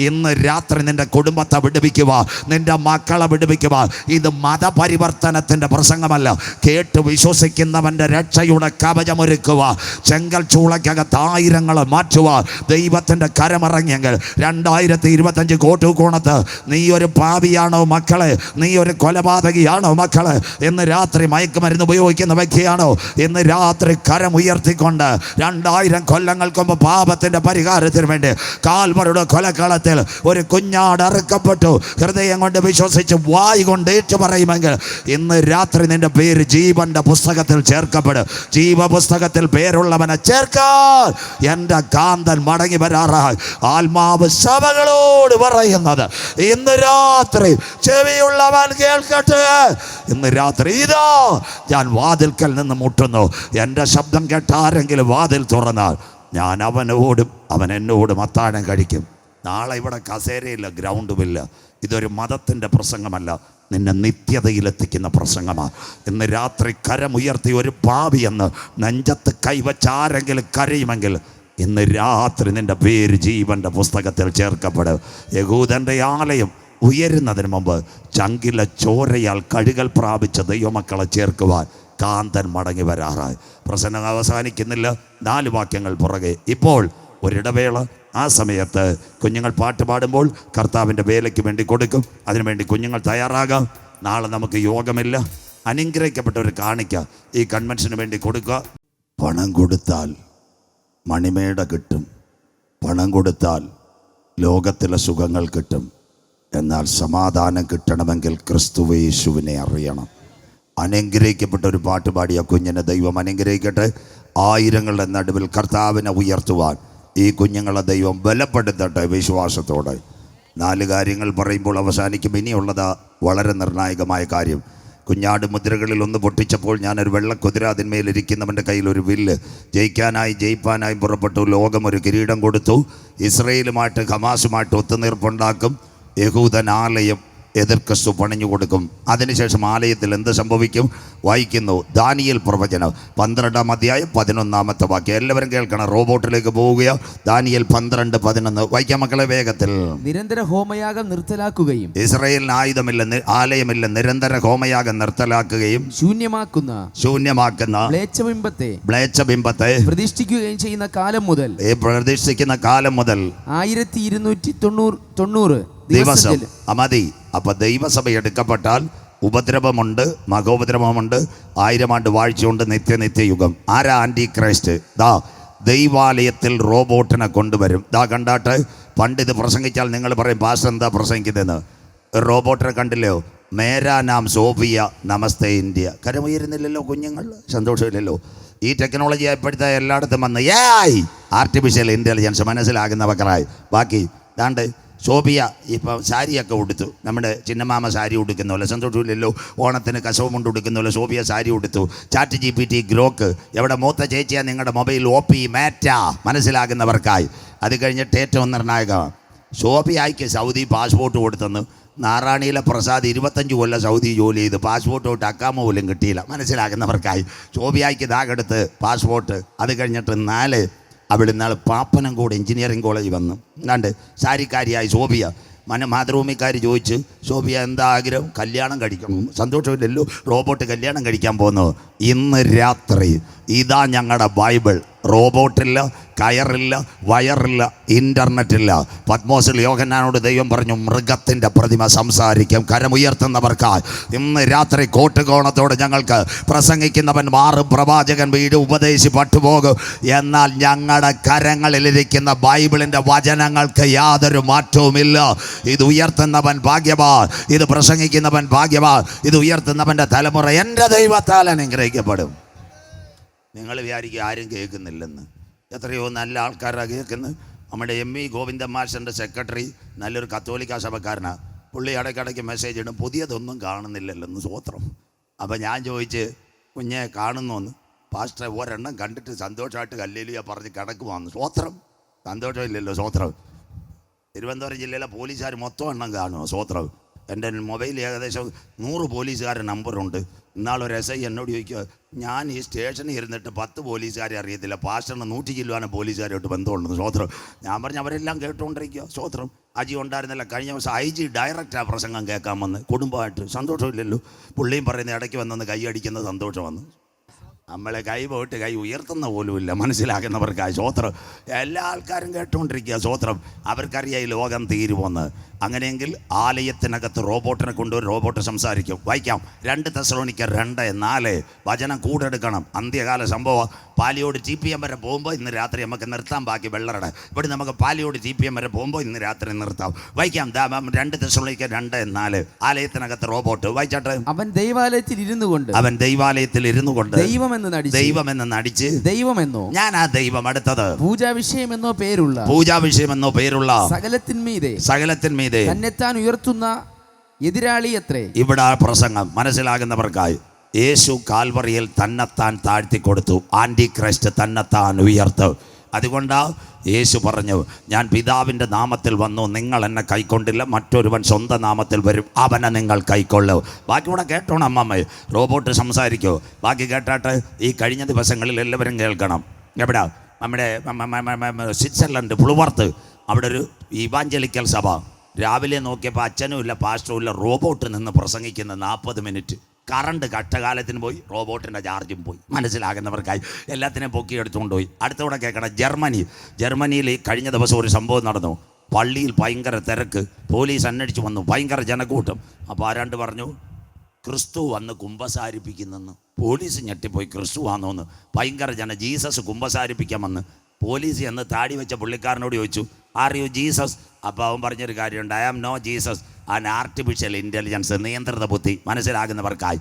ഇന്ന് രാത്രി നിൻ്റെ കുടുംബത്തെ വിടുവിക്കുക, നിൻ്റെ മക്കളെ വിടുവിക്കുക. ഇത് മതപരിവർത്തനത്തിൻ്റെ പ്രസംഗമല്ല, കേട്ട് വിശ്വസിക്കുന്നവൻ്റെ രക്ഷയുടെ കവചമൊരുക്കുക. ചെങ്കൽ ചൂളയ്ക്കകത്ത് ആയിരങ്ങളെ മാറ്റുക. ദൈവത്തിൻ്റെ കരമിറങ്ങിയെങ്കിൽ 2025 കോട്ടൂക്കോണത്ത് നീ ഒരു പാപിയാണോ മക്കളെ? നീ ഒരു കൊലപാതകിയാണോ മക്കളെ? ഇന്ന് രാത്രി മയക്കുമരുന്ന് ഉപയോഗിക്കുന്ന വ്യക്തിയാണോ? ഇന്ന് രാത്രി കരമുയർത്തിക്കൊണ്ട് 2000 കൊല്ലങ്ങൾക്ക് മുമ്പ് പാപത്തിൻ്റെ പരിഹാരത്തിന് വേണ്ടി കാൽവരുടെ കൊലക്കളത്തിൽ ഒരു കുഞ്ഞാട് അറുക്കപ്പെട്ടു. ഹൃദയം കൊണ്ട് വിശ്വസിച്ച് വായ് കൊണ്ട് ഏറ്റു പറയുമെങ്കിൽ ഇന്ന് രാത്രി നിന്റെ പേര് ജീവന്റെ പുസ്തകത്തിൽ ചേർക്കപ്പെടും. ജീവപുസ്തകത്തിൽ പേരുള്ളവനെ ചേർക്കാൻ എൻ്റെ കാന്തൻ മടങ്ങി വരാറായി. ആത്മാവ് സഭകളോട് പറയുന്നത് ഇന്ന് രാത്രി ചെവിയുള്ളവൻ കേൾക്കട്ടെ. ഇന്ന് രാത്രി ഇതാ ഞാൻ വാതിൽക്കൽ നിന്ന് മുട്ടുന്നു. എൻ്റെ ശബ്ദം കേട്ട ആരെങ്കിലും വാതിൽ തുറന്നാൽ ഞാൻ അവനോടും അവൻ എന്നോടും അത്താഴം കഴിക്കും. നാളെ ഇവിടെ കസേരയില്ല, ഗ്രൗണ്ടുമില്ല. ഇതൊരു മതത്തിൻ്റെ പ്രസംഗമല്ല, നിന്നെ നിത്യതയിലെത്തിക്കുന്ന പ്രസംഗമാണ്. ഇന്ന് രാത്രി കരമുയർത്തി ഒരു പാപിയെന്ന് നെഞ്ചത്ത് കൈവച്ചാരെങ്കിലും കരയുമെങ്കിൽ ഇന്ന് രാത്രി നിൻ്റെ പേര് ജീവൻ്റെ പുസ്തകത്തിൽ ചേർക്കപ്പെടും. യഹൂദൻ്റെ ആലയം ഉയരുന്നതിന് മുമ്പ് ചങ്കിലെ ചോരയാൽ കഴുകൽ പ്രാപിച്ച ദൈവമക്കളെ ചേർക്കുവാൻ കാന്തൻ മടങ്ങി വരാറായി. പ്രസംഗം അവസാനിക്കുന്നില്ല, 4 വാക്യങ്ങൾ പുറകെ. ഇപ്പോൾ ഒരിടവേള. ആ സമയത്ത് കുഞ്ഞുങ്ങൾ പാട്ട് പാടുമ്പോൾ കർത്താവിൻ്റെ വേലയ്ക്ക് വേണ്ടി കൊടുക്കും. അതിനുവേണ്ടി കുഞ്ഞുങ്ങൾ തയ്യാറാകാം. നാളെ നമുക്ക് യോഗമില്ല. അനുഗ്രഹിക്കപ്പെട്ട ഒരു കാണിക്ക ഈ കൺവെൻഷന് വേണ്ടി കൊടുക്കുക. പണം കൊടുത്താൽ മണിമേട കിട്ടും, പണം കൊടുത്താൽ ലോകത്തിലെ സുഖങ്ങൾ കിട്ടും. എന്നാൽ സമാധാനം കിട്ടണമെങ്കിൽ ക്രിസ്തുയേശുവിനെ അറിയണം. അനുഗ്രഹിക്കപ്പെട്ട ഒരു പാട്ട് പാടിയ കുഞ്ഞിനെ ദൈവം അനുഗ്രഹിക്കട്ടെ. ആയിരങ്ങളുടെ നടുവിൽ കർത്താവിനെ ഉയർത്തുവാൻ ഈ കുഞ്ഞുങ്ങളെ ദൈവം ബലപ്പെടുത്തട്ടെ വിശ്വാസത്തോടെ. 4 കാര്യങ്ങൾ പറയുമ്പോൾ അവസാനിക്കും. ഇനിയുള്ളത് വളരെ നിർണായകമായ കാര്യം. കുഞ്ഞാട് മുദ്രകളിൽ ഒന്ന് പൊട്ടിച്ചപ്പോൾ ഞാനൊരു വെള്ളക്കുതിര, അതിന്മേലിരിക്കുന്നവൻ്റെ കയ്യിൽ ഒരു വില്ല്. ജയിപ്പാനായി പുറപ്പെട്ടു. ലോകം ഒരു കിരീടം കൊടുത്തു. ഇസ്രയേലുമായിട്ട് ഹമാസുമായിട്ട് ഒത്തുതീർപ്പുണ്ടാക്കും. യഹൂദൻ ആലയം എതിർ ക്രിസ്തു പണിഞ്ഞു കൊടുക്കും. അതിനുശേഷം ആലയത്തിൽ എന്ത് സംഭവിക്കും? വായിക്കുന്നു ദാനിയേൽ പ്രവചനം 12-ാം അധ്യായം 11-ാമത്തെ വാക്യം. എല്ലാവരും കേൾക്കണം. റോബോട്ടിലേക്ക് പോവുകയോ. ദാനിയേൽ 12:11 വായിക്കാം മക്കളെ വേഗത്തിൽ. നിരന്തര ഹോമയാഗം നിർത്തലാക്കുകയും ഇസ്രായേലിന് ആയുധമില്ല, ആലയമില്ല, നിരന്തര ഹോമയാഗം നിർത്തലാക്കുകയും ശൂന്യമാക്കുന്ന മ്ലേച്ഛബിംബത്തെ പ്രതിഷ്ഠിക്കുകയും ചെയ്യുന്ന കാലം മുതൽ 1290 ദിവസം മതി. അപ്പൊ ദൈവസഭ എടുക്കപ്പെട്ടാൽ ഉപദ്രവമുണ്ട്, മഹോപദ്രവമുണ്ട്, 1000 ആണ്ട് വാഴ്ചയുണ്ട്, നിത്യയുഗം. ആരാ ആന്റി ക്രൈസ്റ്റ്? ദൈവാലയത്തിൽ റോബോട്ടിനെ കൊണ്ടുവരും. കണ്ടാട്ട് പണ്ട് ഇത് പ്രസംഗിച്ചാൽ നിങ്ങൾ പറയും പാസ്റ്റർ എന്താ പ്രസംഗിക്കുന്നതെന്ന്. റോബോട്ടിനെ കണ്ടില്ലയോ? മേരാ നാം സോഫിയ, നമസ്തേ ഇന്ത്യ. കരമുയരുന്നില്ലല്ലോ കുഞ്ഞുങ്ങൾ? സന്തോഷമില്ലല്ലോ? ഈ ടെക്നോളജി എപ്പോഴത്തെ എല്ലായിടത്തും വന്ന് ആർട്ടിഫിഷ്യൽ ഇൻ്റലിജൻസ് മനസ്സിലാകുന്നവക്കറായി. ബാക്കി ദാണ്ട് ശോഭിയ ഇപ്പം സാരിയൊക്കെ ഉടുത്തു. നമ്മുടെ ചിന്നമാമ സാരി ഉടുക്കുന്ന പോലെ. സന്തോഷമില്ലല്ലോ? ഓണത്തിന് കസവ് കൊണ്ട് ഉടുക്കുന്ന പോലെ ശോഭിയ സാരി ഉടുത്തു. ചാറ്റ് GPT ഗ്രോക്ക് എവിടെ മൂത്ത ചേച്ചിയാ നിങ്ങളുടെ മൊബൈൽ OP മാറ്റ മനസ്സിലാകുന്നവർക്കായി. അത് കഴിഞ്ഞിട്ട് ഏറ്റവും നിർണായകമാണ്, ശോഭിയായിക്ക് സൗദി പാസ്പോർട്ട് കൊടുത്തെന്ന്. നാറാണിയിലെ പ്രസാദ് 25 കൊല്ലം സൗദി ജോലി ചെയ്ത് പാസ്പോർട്ട് തൊട്ട് അക്കാമ പോലും കിട്ടിയില്ല മനസ്സിലാകുന്നവർക്കായി. ശോഭിയായിക്ക് ദാഗെടുത്ത് പാസ്പോർട്ട്. അത് കഴിഞ്ഞിട്ട് 4 അവിടെ നാൾ പാപ്പനംകോട് എഞ്ചിനീയറിംഗ് കോളേജ് വന്നു. കണ്ട് സാരിക്കാരിയായി ശോഭിയ. മാതൃഭൂമിക്കാർ ചോദിച്ച് ശോഭിയ എന്താ ആഗ്രഹം? കല്യാണം കഴിക്കണം. സന്തോഷമില്ലല്ലോ? റോബോട്ട് കല്യാണം കഴിക്കാൻ പോകുന്നു. ഇന്ന് രാത്രി ഇതാ ഞങ്ങളുടെ ബൈബിൾ. റോബോട്ടില്ല, കയറില്ല, വയറില്ല, ഇൻ്റർനെറ്റില്ല. പത്മോസിൽ യോഹന്നാനോട് ദൈവം പറഞ്ഞു മൃഗത്തിൻ്റെ പ്രതിമ സംസാരിക്കും. കരമുയർത്തുന്നവർക്കായി ഇന്ന് രാത്രി കോട്ടുകോണത്തോട് ഞങ്ങൾക്ക് പ്രസംഗിക്കുന്നവൻ മാറും, പ്രവാചകൻ വീട് ഉപദേശി പട്ടുപോകും. എന്നാൽ ഞങ്ങളുടെ കരങ്ങളിലിരിക്കുന്ന ബൈബിളിൻ്റെ വചനങ്ങൾക്ക് യാതൊരു മാറ്റവുമില്ല. ഇത് ഉയർത്തുന്നവൻ ഭാഗ്യവാൻ, ഇത് പ്രസംഗിക്കുന്നവൻ ഭാഗ്യവാൻ, ഇത് ഉയർത്തുന്നവൻ്റെ തലമുറ എൻ്റെ ദൈവത്താൽ അനുഗ്രഹിക്കപ്പെടും. നിങ്ങൾ വിചാരിക്കുക ആരും കേൾക്കുന്നില്ലെന്ന്. എത്രയോ നല്ല ആൾക്കാരാണ് കേൾക്കുന്നത്. നമ്മുടെ ME ഗോവിന്ദൻ മാസ്റ്ററിൻ്റെ സെക്രട്ടറി നല്ലൊരു കത്തോലിക്ക സഭക്കാരനാണ്. പുള്ളി ഇടയ്ക്കിടയ്ക്ക് മെസ്സേജ് ഇടും, പുതിയതൊന്നും കാണുന്നില്ലല്ലെന്ന്. സ്വോത്രം. അപ്പം ഞാൻ ചോദിച്ച് കുഞ്ഞെ കാണുന്നോന്ന്. പാസ്റ്റർ ഒരെണ്ണം കണ്ടിട്ട് സന്തോഷമായിട്ട് ഹല്ലേലൂയ പറഞ്ഞ് കിടക്കുവാന്ന്. സ്വോത്രം. സന്തോഷമില്ലല്ലോ? സ്വോത്രം. തിരുവനന്തപുരം ജില്ലയിലെ പോലീസുകാർ മൊത്തം എണ്ണം കാണുമോ? സ്വോത്രം. എൻ്റെ മൊബൈലിൽ ഏകദേശം 100 പോലീസുകാരുടെ നമ്പറുണ്ട്. ഇന്നാളൊരു SI എന്നോട് ചോദിക്കുക, ഞാൻ ഈ സ്റ്റേഷനിൽ ഇരുന്നിട്ട് 10 പോലീസുകാരെ അറിയത്തില്ല, പാസ്റ്ററിന് 100 ചില്ലുവാന പോലീസുകാരായിട്ട് ബന്ധമുണ്ടെന്ന്. സ്വോത്രം. ഞാൻ പറഞ്ഞു അവരെല്ലാം കേട്ടുകൊണ്ടിരിക്കുക. സ്വോത്രം. അജി ഉണ്ടായിരുന്നില്ല. കഴിഞ്ഞ ദിവസം IG ഡയറക്റ്റാണ് പ്രസംഗം കേൾക്കാൻ വന്ന് കുടുംബമായിട്ട്. സന്തോഷമില്ലല്ലോ? പുള്ളിയും പറയുന്ന ഇടയ്ക്ക് വന്നൊന്ന് കൈയടിക്കുന്ന സന്തോഷം വന്ന്. നമ്മളെ കൈ പോയിട്ട് കൈ ഉയർത്തുന്ന പോലുമില്ല മനസ്സിലാക്കുന്നവർക്കായി. സ്വോത്രം. എല്ലാ ആൾക്കാരും കേട്ടുകൊണ്ടിരിക്കുക. സ്വോത്രം. അവർക്കറിയാം ഈ ലോകം തീരുമെന്ന്. അങ്ങനെയെങ്കിൽ ആലയത്തിനകത്ത് റോബോട്ടിനെ കൊണ്ടുവരും. റോബോട്ട് സംസാരിക്കും. വായിക്കാം 2 തെസ്സലോനിക്കർ 2:4. വചനം കൂടെടുക്കണം. അന്ത്യകാല സംഭവം. പാലിയോട് TPM വരെ പോകുമ്പോൾ ഇന്ന് രാത്രി നമുക്ക് നിർത്താം. ബാക്കി വെള്ളറടെ ഇവിടെ നമുക്ക് പാലിയോട് TPM വരെ പോകുമ്പോൾ ഇന്ന് രാത്രി നിർത്താം. വായിക്കാം 2 തെസ്സലോനിക്കർ 2:4. ആലയത്തിനകത്ത് റോബോട്ട്. വായിച്ചാട്ടെ. അവൻ ദൈവാലയത്തിൽ ഇരുന്നു കൊണ്ട് ദൈവമെന്ന് നടിച്ച് ദൈവമെന്നോ ഞാൻ ആ ദൈവം അടുത്തത് പൂജാവിഷയമെന്നോ പേരുള്ള സകലത്തിന്മീതെ തന്നെത്താൻ ഉയർത്തുന്ന എതിരാളി അത്രേ. ഇവിടെ പ്രസംഗം മനസ്സിലാകുന്നവർക്കായി. യേശു കാൽവറിയിൽ തന്നെത്താൻ താഴ്ത്തി കൊടുത്തു. ആന്റി ക്രൈസ്റ്റ് തന്നെത്താൻ ഉയർത്തും. അതുകൊണ്ടാ യേശു പറഞ്ഞു, ഞാൻ പിതാവിൻ്റെ നാമത്തിൽ വന്നു, നിങ്ങൾ എന്നെ കൈക്കൊണ്ടില്ല, മറ്റൊരുവൻ സ്വന്തം നാമത്തിൽ വരും, അവനെ നിങ്ങൾ കൈക്കൊള്ളും. ബാക്കി കൂടെ കേട്ടോണം അമ്മമ്മ. റോബോട്ട് സംസാരിക്കൂ. ബാക്കി കേട്ടാട്ട് ഈ കഴിഞ്ഞ ദിവസങ്ങളിൽ എല്ലാവരും കേൾക്കണം. എവിടാ? നമ്മുടെ സ്വിറ്റ്സർലൻഡ് പുളുവർത്ത്. അവിടെ ഒരു ഇവാഞ്ചലിക്കൽ സഭ. രാവിലെ നോക്കിയപ്പോൾ അച്ഛനും ഇല്ല പാസ്റ്ററും ഇല്ല. റോബോട്ട് നിന്ന് പ്രസംഗിക്കുന്ന 40 മിനിറ്റ്. കറണ്ട് കഷ്ടകാലത്തിന് പോയി, റോബോട്ടിൻ്റെ ചാർജും പോയി. മനസ്സിലാകുന്നവർക്കായി എല്ലാത്തിനെയും പൊക്കി എടുത്തുകൊണ്ട് പോയി. അടുത്തൂടെ കേൾക്കണം. ജർമ്മനിയിൽ കഴിഞ്ഞ ദിവസം ഒരു സംഭവം നടന്നു. പള്ളിയിൽ ഭയങ്കര തിരക്ക്. പോലീസ് അന്വേഷിച്ച് വന്നു. ഭയങ്കര ജനക്കൂട്ടം. അപ്പോൾ ആരാണ്ട് പറഞ്ഞു ക്രിസ്തു വന്ന് കുമ്പസാരിപ്പിക്കുന്നെന്ന്. പോലീസ് ഞെട്ടിപ്പോയി. ക്രിസ്തു വന്നോന്ന്. ഭയങ്കര ജീസസ് കുമ്പസാരിപ്പിക്കാൻ വന്ന്. പോലീസ് എന്ന് താടി വെച്ച പുള്ളിക്കാരനോട് ചോദിച്ചു, ആർ യു ജീസസ്? അപ്പോൾ അവൻ പറഞ്ഞൊരു കാര്യമുണ്ട്, I am no Jesus, an artificial intelligence, നിയന്ത്രിത ബുദ്ധി. മനസ്സിലാകുന്നവർക്കായി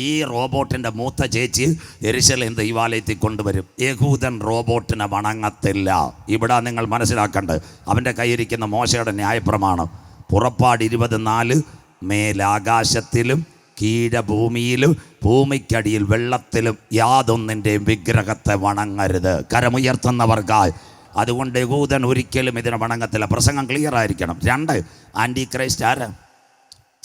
ഈ റോബോട്ടിൻ്റെ മൂത്ത ചേച്ചി യെരുശലേം ദൈവാലയത്തിൽ കൊണ്ടുവരും. യഹൂദൻ റോബോട്ടിനെ വണങ്ങത്തില്ല. ഇവിടെ നിങ്ങൾ മനസ്സിലാക്കേണ്ടത്, അവൻ്റെ കയ്യിരിക്കുന്ന മോശയുടെ ന്യായപ്രമാണം പുറപ്പാട് 24, മേലാകാശത്തിലും കീഴഭൂമിയിലും ഭൂമിക്കടിയിൽ വെള്ളത്തിലും യാതൊന്നിൻ്റെയും വിഗ്രഹത്തെ വണങ്ങരുത്. കരമുയർത്തുന്നവർക്കായി. അതുകൊണ്ട് യഹൂദൻ ഒരിക്കലും ഇതിനെ വണങ്ങത്തില്ല. പ്രസംഗം ക്ലിയർ ആയിരിക്കണം. 2, ആൻറ്റി ക്രൈസ്റ്റ് ആരാ?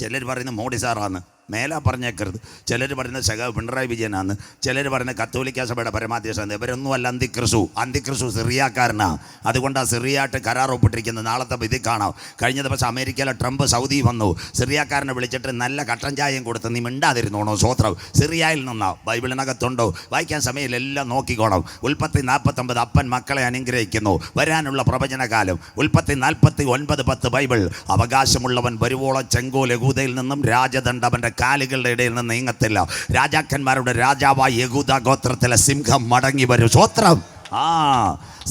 ചിലർ പറയുന്നത് മോഡി സാറാണ്, മേലാ പറഞ്ഞേക്കരുത്. ചിലർ പറയുന്നത് സഖാവ് പിണറായി വിജയനാണ്. ചിലർ പറയുന്നത് കത്തോലിക്ക സഭയുടെ പരമാധ്യക്ഷനാണ്. ഇവരൊന്നുമല്ല അന്തിക്രിസ്തു. അന്തിക്രിസ്തു സിറിയാക്കാരനാണ്. അതുകൊണ്ട് ആ സിറിയായിട്ട് കരാർ ഒപ്പിട്ടിരിക്കുന്നത് നാളത്തെ വിധി കാണാം. കഴിഞ്ഞ ദിവസം അമേരിക്കയിലെ ട്രംപ് സൗദി വന്നു. സിറിയാക്കാരനെ വിളിച്ചിട്ട് നല്ല കട്ടൻ ചായയും കൊടുത്ത് നീ മിണ്ടാതിരുന്നോണോ സ്വത്രം. സിറിയയിൽ നിന്നാ, ബൈബിളിനകത്തുണ്ടോ? വായിക്കാൻ സമയമില്ല, എല്ലാം നോക്കിക്കോണം. ഉൽപ്പത്തി 49 അപ്പൻ മക്കളെ അനുഗ്രഹിക്കുന്നു. വരാനുള്ള പ്രവചനകാലം ഉൽപ്പത്തി 49:10 ബൈബിൾ. അവകാശമുള്ളവൻ വരുവോളം ചെങ്കോൽ യഹൂദയിൽ നിന്നും രാജദണ്ഡവൻ്റെ കാലുകളുടെ ഇടയിൽ നിന്ന് നീങ്ങത്തില്ല. രാജാക്കന്മാരുടെ രാജാവായ യഹൂദ ഗോത്രത്തിലെ സിംഹം മടങ്ങി വരും. സ്വത്രം.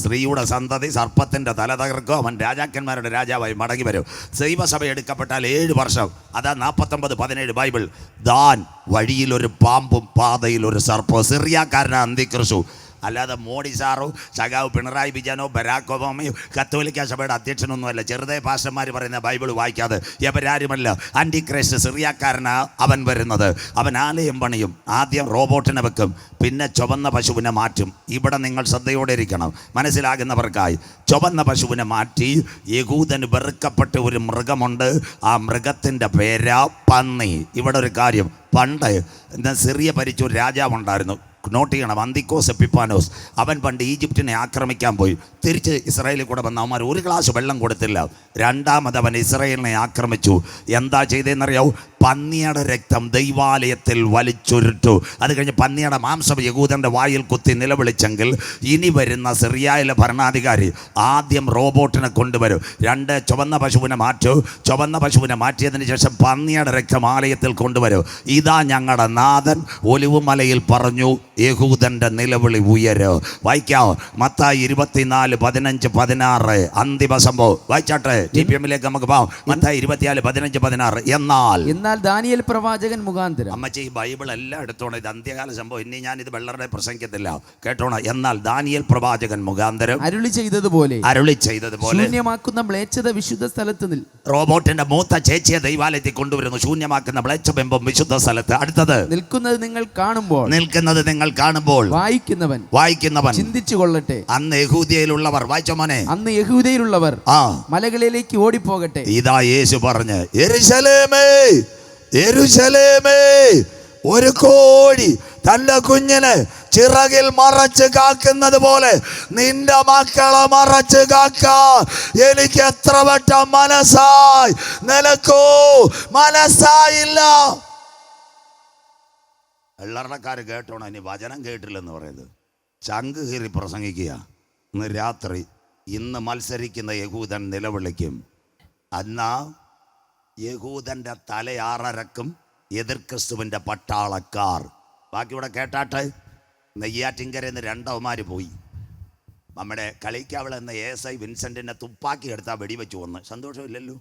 സ്ത്രീയുടെ സന്തതി സർപ്പത്തിൻ്റെ തല തകർക്കും. അവൻ രാജാക്കന്മാരുടെ രാജാവായി മടങ്ങി വരും. ദൈവസഭ എടുക്കപ്പെട്ടാൽ 7 വർഷം. അതാ 49:17 ബൈബിൾ. ദാൻ വഴിയിലൊരു പാമ്പും പാതയിലൊരു സർപ്പവും. സിറിയാക്കാരനാണ് അന്തിക്രിസ്തു. അല്ലാതെ മോഡി സാറോ സഖാവ് പിണറായി വിജയനോ ബരാക് ഒബാമയോ കത്തോലിക്ക സഭയുടെ അധ്യക്ഷനൊന്നുമല്ല. ചെറുതെ പാസ്റ്റർമാർ പറയുന്ന ബൈബിൾ വായിക്കാതെ എവരാരുമല്ല. ആൻറ്റി ക്രൈസ്റ്റ് സിറിയാക്കാരനാ അവൻ വരുന്നത്. അവൻ ആലയം പണിയും. ആദ്യം റോബോട്ടിനെ വെക്കും, പിന്നെ ചുവന്ന പശുവിനെ മാറ്റും. ഇവിടെ നിങ്ങൾ ശ്രദ്ധയോടെ ഇരിക്കണം, മനസ്സിലാകുന്നവർക്കായി. ചുവന്ന പശുവിനെ മാറ്റി യഹൂദന് വെറുക്കപ്പെട്ട ഒരു മൃഗമുണ്ട്. ആ മൃഗത്തിൻ്റെ പേരാ പന്നി. ഇവിടെ ഒരു കാര്യം, പണ്ട് സിറിയ ഭരിച്ച ഒരു രാജാവുണ്ടായിരുന്നു. നോട്ട് ചെയ്യണം, അന്തിക്കോസ് എപ്പിപ്പാനോസ്. അവൻ പണ്ട് ഈജിപ്തിനെ ആക്രമിക്കാൻ പോയി. തിരിച്ച് ഇസ്രായേലിൽ കൂടെ വന്ന അവന്മാർ ഒരു ഗ്ലാസ് വെള്ളം കൊടുത്തില്ല. രണ്ടാമത് അവൻ ഇസ്രായേലിനെ ആക്രമിച്ചു. എന്താ ചെയ്തതെന്നറിയാവൂ? പന്നിയുടെ രക്തം ദൈവാലയത്തിൽ വലിച്ചൊരുട്ടു. അത് കഴിഞ്ഞ് പന്നിയുടെ മാംസം യഹൂദൻ്റെ വായിൽ കുത്തി നിലവിളിച്ചെങ്കിൽ ഇനി വരുന്ന സിറിയയിലെ ഭരണാധികാരി ആദ്യം റോബോട്ടിനെ കൊണ്ടുവരും. 2 ചുവന്ന പശുവിനെ മാറ്റൂ. ചുവന്ന പശുവിനെ മാറ്റിയതിന് ശേഷം പന്നിയുടെ രക്തം ആലയത്തിൽ കൊണ്ടുവരും. ഇതാ ഞങ്ങളുടെ നാഥൻ ഒലിവുമലയിൽ പറഞ്ഞു, യഹൂദൻ്റെ നിലവിളി ഉയര്. വായിക്കാം, മത്തായി 24:15-16 അന്തിമ സംഭവം. വായിച്ചാട്ടെ, TPM-ലേക്ക് നമുക്ക് പോകാം. മത്തായി 24:15-16. എന്നാൽ ദാനിയേൽ പ്രവാചകൻ മുഖാന്തരം. അമ്മച്ചി ഈ ബൈബിൾ എല്ലാം എടുത്തോണം. ഇത് അന്ത്യകാല സംഭവം. ഇനി ഞാൻ ഇത് വെള്ളരുടെ പ്രസംഗിക്കത്തില്ല, കേട്ടോണം. എന്നാൽ ദാനിയേൽ പ്രവാചകൻ മുഖാന്തരം അരുളി ചെയ്തതുപോലെ ശൂന്യമാക്കുന്ന മ്ലേച്ഛത വിശുദ്ധ സ്ഥലത്ത് റോബോട്ടിന്റെ മൂത്ത ചേച്ചിയെ ദൈവാലയത്തിൽ കൊണ്ടുവരുന്നു. ശൂന്യമാക്കുന്ന മ്ലേച്ഛബിംബം വിശുദ്ധ സ്ഥലത്ത്. അടുത്തത്, നിൽക്കുന്നത് നിങ്ങൾ കാണുമ്പോൾ വായിക്കുന്നവൻ ചിന്തിച്ചു കൊള്ളട്ടെ. അന്ന് യഹൂദയിലുള്ളവർ, വായിച്ചോ മോനെ, അന്ന് യഹൂദയിലുള്ളവർ മലകളിലേക്ക് ഓടിപ്പോകട്ടെ. ഇതാ യേശു പറഞ്ഞ്, യെരൂശലേമേ യെരൂശലേമേ, ഒരു കോഴി തന്റെ കുഞ്ഞിനെ ചിറകിൽ മറച്ച് കാക്കുന്നത് പോലെ നിന്റെ മക്കളെ മറച്ച് കാക്കാൻ എനിക്ക് എത്ര വട്ടം മനസ്സായി, നിനക്കോ മനസ്സായില്ല. വെള്ളറക്കാർ കേട്ടോണം, ഇനി വചനം കേട്ടില്ലെന്ന് പറയുന്നത്. ചങ്ക് കീറി പ്രസംഗിക്കുക. ഇന്ന് രാത്രി ഇന്ന് മത്സരിക്കുന്ന യഹൂദൻ നിലവിളിക്കും. എന്നാ യഹൂദൻ്റെ തലയാറരക്കും എതിർ ക്രിസ്തുവിൻ്റെ പട്ടാളക്കാർ. ബാക്കിയൂടെ കേട്ടാട്ടെ. നെയ്യാറ്റിൻകരയിൽ നിന്ന് 2 അവന്മാർ പോയി. നമ്മുടെ കളിക്കാവൾ എന്ന ASI വിൻസെൻറ്റിനെ തുപ്പാക്കി എടുത്താൽ വെടിവെച്ച് വന്ന്. സന്തോഷമില്ലല്ലോ.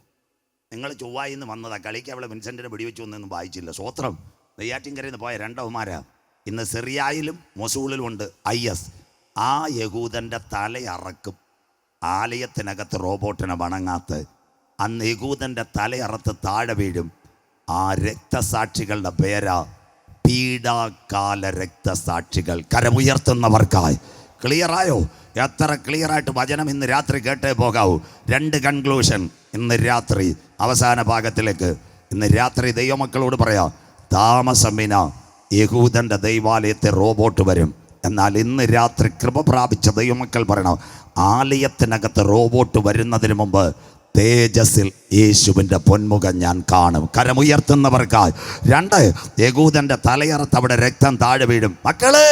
നിങ്ങൾ ചൊവ്വായിൽ നിന്ന് വന്നതാ. കളിക്കാവളെ വിൻസെൻറ്റിനെ വെടിവെച്ച് വന്നൊന്നും വായിച്ചില്ല. സ്വത്രം. നെയ്യാറ്റിൻകരയിൽ നിന്ന് പോയ 2 അവന്മാരാ. ഇന്ന് സിറിയയിലും മൊസൂളിലും ഉണ്ട് IS. ആ യഹൂദൻ്റെ തലയറക്കും. ആലയത്തിനകത്ത് റോബോട്ടിനെ വണങ്ങാത്ത അന്ന് യഹൂദൻ്റെ തലയറത്ത് താഴെ വീഴും. ആ രക്തസാക്ഷികളുടെ പേരാ പീഡാകാല രക്തസാക്ഷികൾ. കരമുയർത്തുന്നവർക്കായി. ക്ലിയറായോ? എത്ര ക്ലിയറായിട്ട് വചനം ഇന്ന് രാത്രി കേട്ടേ പോകാവൂ. 2 കൺക്ലൂഷൻ ഇന്ന് രാത്രി, അവസാന ഭാഗത്തിലേക്ക്. ഇന്ന് രാത്രി ദൈവമക്കളോട് പറയാം, താമസമിന യഹൂദൻ്റെ ദൈവാലയത്തെ റോബോട്ട് വരും. എന്നാൽ ഇന്ന് രാത്രി കൃപ പ്രാപിച്ച ദൈവമക്കൾ പറയണം, ആലയത്തിനകത്ത് റോബോട്ട് വരുന്നതിന് മുമ്പ് തേജസ്സിൽ യേശുവിൻ്റെ പൊന്മുഖം ഞാൻ കാണും. കരമുയർത്തുന്നവർക്കായി. 2 യഹൂദൻ്റെ തലയറത്ത് അവിടെ രക്തം താഴെ വീഴും. മക്കളെ,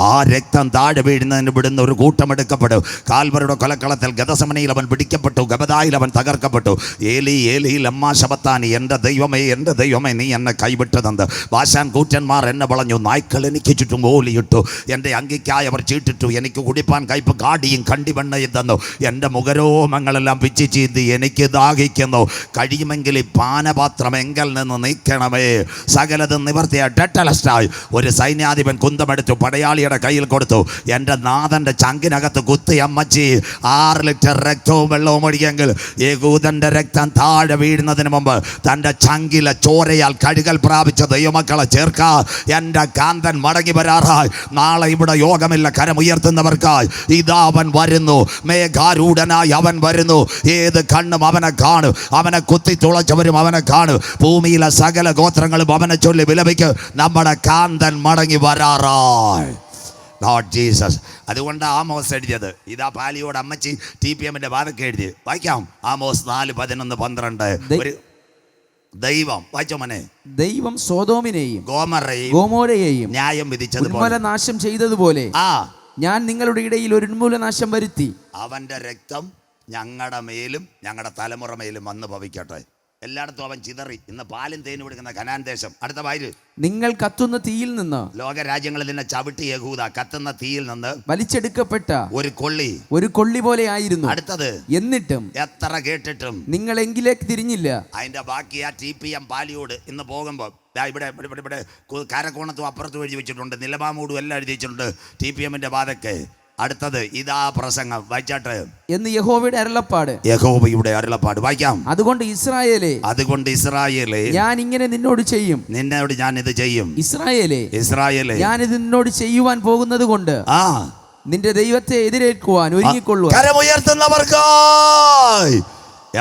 ആ രക്തം താഴെ വീഴുന്നതിന് വിടുന്ന ഒരു കൂട്ടമെടുക്കപ്പെടും. കാൽവരുടെ കൊലക്കളത്തിൽ ഗതസമനയിൽ അവൻ പിടിക്കപ്പെട്ടു, ഗബദായിൽ അവൻ തകർക്കപ്പെട്ടു. ഏലി ഏലി ലമ്മാ ശബത്താനി, എൻ്റെ ദൈവമേ എൻ്റെ ദൈവമേ നീ എന്നെ കൈവിട്ടതെന്ത്. ബാശാൻ കൂറ്റന്മാർ എന്നെ വളഞ്ഞു, നായ്ക്കൾ എനിക്ക് ചുറ്റും ഓലിയിട്ടു. എൻ്റെ അങ്കിക്കായി അവർ ചീട്ടിട്ടു, എനിക്ക് കുടിപ്പാൻ കയ്പ് കാടിയും കണ്ടിവെണ്ണയും തന്നു. എൻ്റെ മുഖരോമങ്ങളെല്ലാം പിച്ചി ചീന്തി, എനിക്ക് ദാഹിക്കുന്നു. കഴിയുമെങ്കിൽ ഈ പാനപാത്രം എങ്കിൽ നിന്ന് നീക്കണമേ. സകലതും നിവർത്തിയായി ടെറ്റലസ്റ്റായി ഒരു സൈന്യാധിപൻ കുന്തമെടുത്തു, പടയാളിയുടെ കയ്യിൽ കൊടുത്തു. എൻ്റെ നാഥൻ്റെ ചങ്കിനകത്ത് കുത്തി അമ്മച്ചി 6 ലിറ്റർ രക്തവും വെള്ളവും ഒഴിയെങ്കിൽ യഹൂദൻ്റെ രക്തം താഴെ വീഴുന്നതിന് മുമ്പ് തൻ്റെ ചങ്കിലെ ചോരയാൽ കഴുകൽ പ്രാപിച്ച ദൈവമക്കളെ ചേർക്കാ. എൻ്റെ കാന്തൻ മടങ്ങി വരാറായി. നാളെ ഇവിടെ യോഗമില്ല, കരമുയർത്തുന്നവർക്കായി ഇതാ അവൻ വരുന്നു. മേഘാരൂഢനായി അവൻ വരുന്നു. ഏത് കണ്ണും അവനെ കാണും. അവനെ കുത്തി തുളച്ചവരും അവനെ കാണും. ഭൂമിയിലെ സകല ഗോത്രങ്ങളും അവനെ ചൊല്ലി വിലപിക്കും, നമ്മുടെ കാന്തൻ മടങ്ങി വരാറായി. Lord Jesus. അതുകൊണ്ട് ആമോസ് എഴുതിയത് ഇതാ പാലിയോട് അമ്മച്ചി TPM വാദൊക്കെ എഴുതി. വായിക്കാം. ആമോസ് 4, 11, 12. ഒരു ദൈവം വായിച്ചോ മനെ. ദൈവം സോദോമിനെയും ഗോമോരയെയും ന്യായം വിധിച്ചത് നാശം ചെയ്തതുപോലെ ഞാൻ നിങ്ങളുടെ ഇടയിൽ ഒരു ഉന്മൂലനാശം വരുത്തി. അവന്റെ രക്തം ഞങ്ങളുടെ മേലും ഞങ്ങളുടെ തലമുറ മേലും വന്ന് ഭവിക്കട്ടെ. എല്ലായിടത്തും അവൻ ചിതറി. ഇന്ന് പാലും തേനും കൊടുക്കുന്ന കനാൻ ദേശം. അടുത്ത വായില്, നിങ്ങൾ കത്തുന്ന തീയിൽ നിന്ന്, ലോകരാജ്യങ്ങളിൽ നിന്ന് ചവിട്ടി യഹൂദ കത്തുന്ന തീയിൽ നിന്ന് വലിച്ചെടുക്കപ്പെട്ട ഒരു കൊള്ളി പോലെ ആയിരുന്നു. അടുത്തത്, എന്നിട്ടും എത്ര കേട്ടിട്ടും നിങ്ങൾ എങ്കിലേക്ക് തിരിഞ്ഞില്ല. അതിന്റെ ബാക്കി ആ TPM പാലിയോട് ഇന്ന് പോകുമ്പോൾ ഇവിടെ ഇവിടെ കാരക്കോണത്തും അപ്പുറത്തും എഴുതി വെച്ചിട്ടുണ്ട്, നിലമാമൂടും എല്ലാം എഴുതി വെച്ചിട്ടുണ്ട് TPM വാതൊക്കെ. അടുത്തത് ഇതാ പ്രസംഗം വായിച്ചാട്ട്. എന്ന് യഹോവയുടെ അരുളപ്പാട്. യഹോവയുടെ അരുളപ്പാട് വായിക്കാം. അതുകൊണ്ട് ഇസ്രായേലേ ഞാൻ ഇങ്ങനെ നിന്നോട് ചെയ്യും. നിന്നോട് ഞാൻ ഇത് ചെയ്യും. ഇസ്രായേലേ ഞാൻ ഇത് നിന്നോട് ചെയ്യുവാൻ പോകുന്നത് കൊണ്ട് നിന്റെ ദൈവത്തെ എതിരേൽക്കുവാൻ ഒരുങ്ങിക്കൊള്ളുക. കരമുയർത്തുന്നവർക്കായി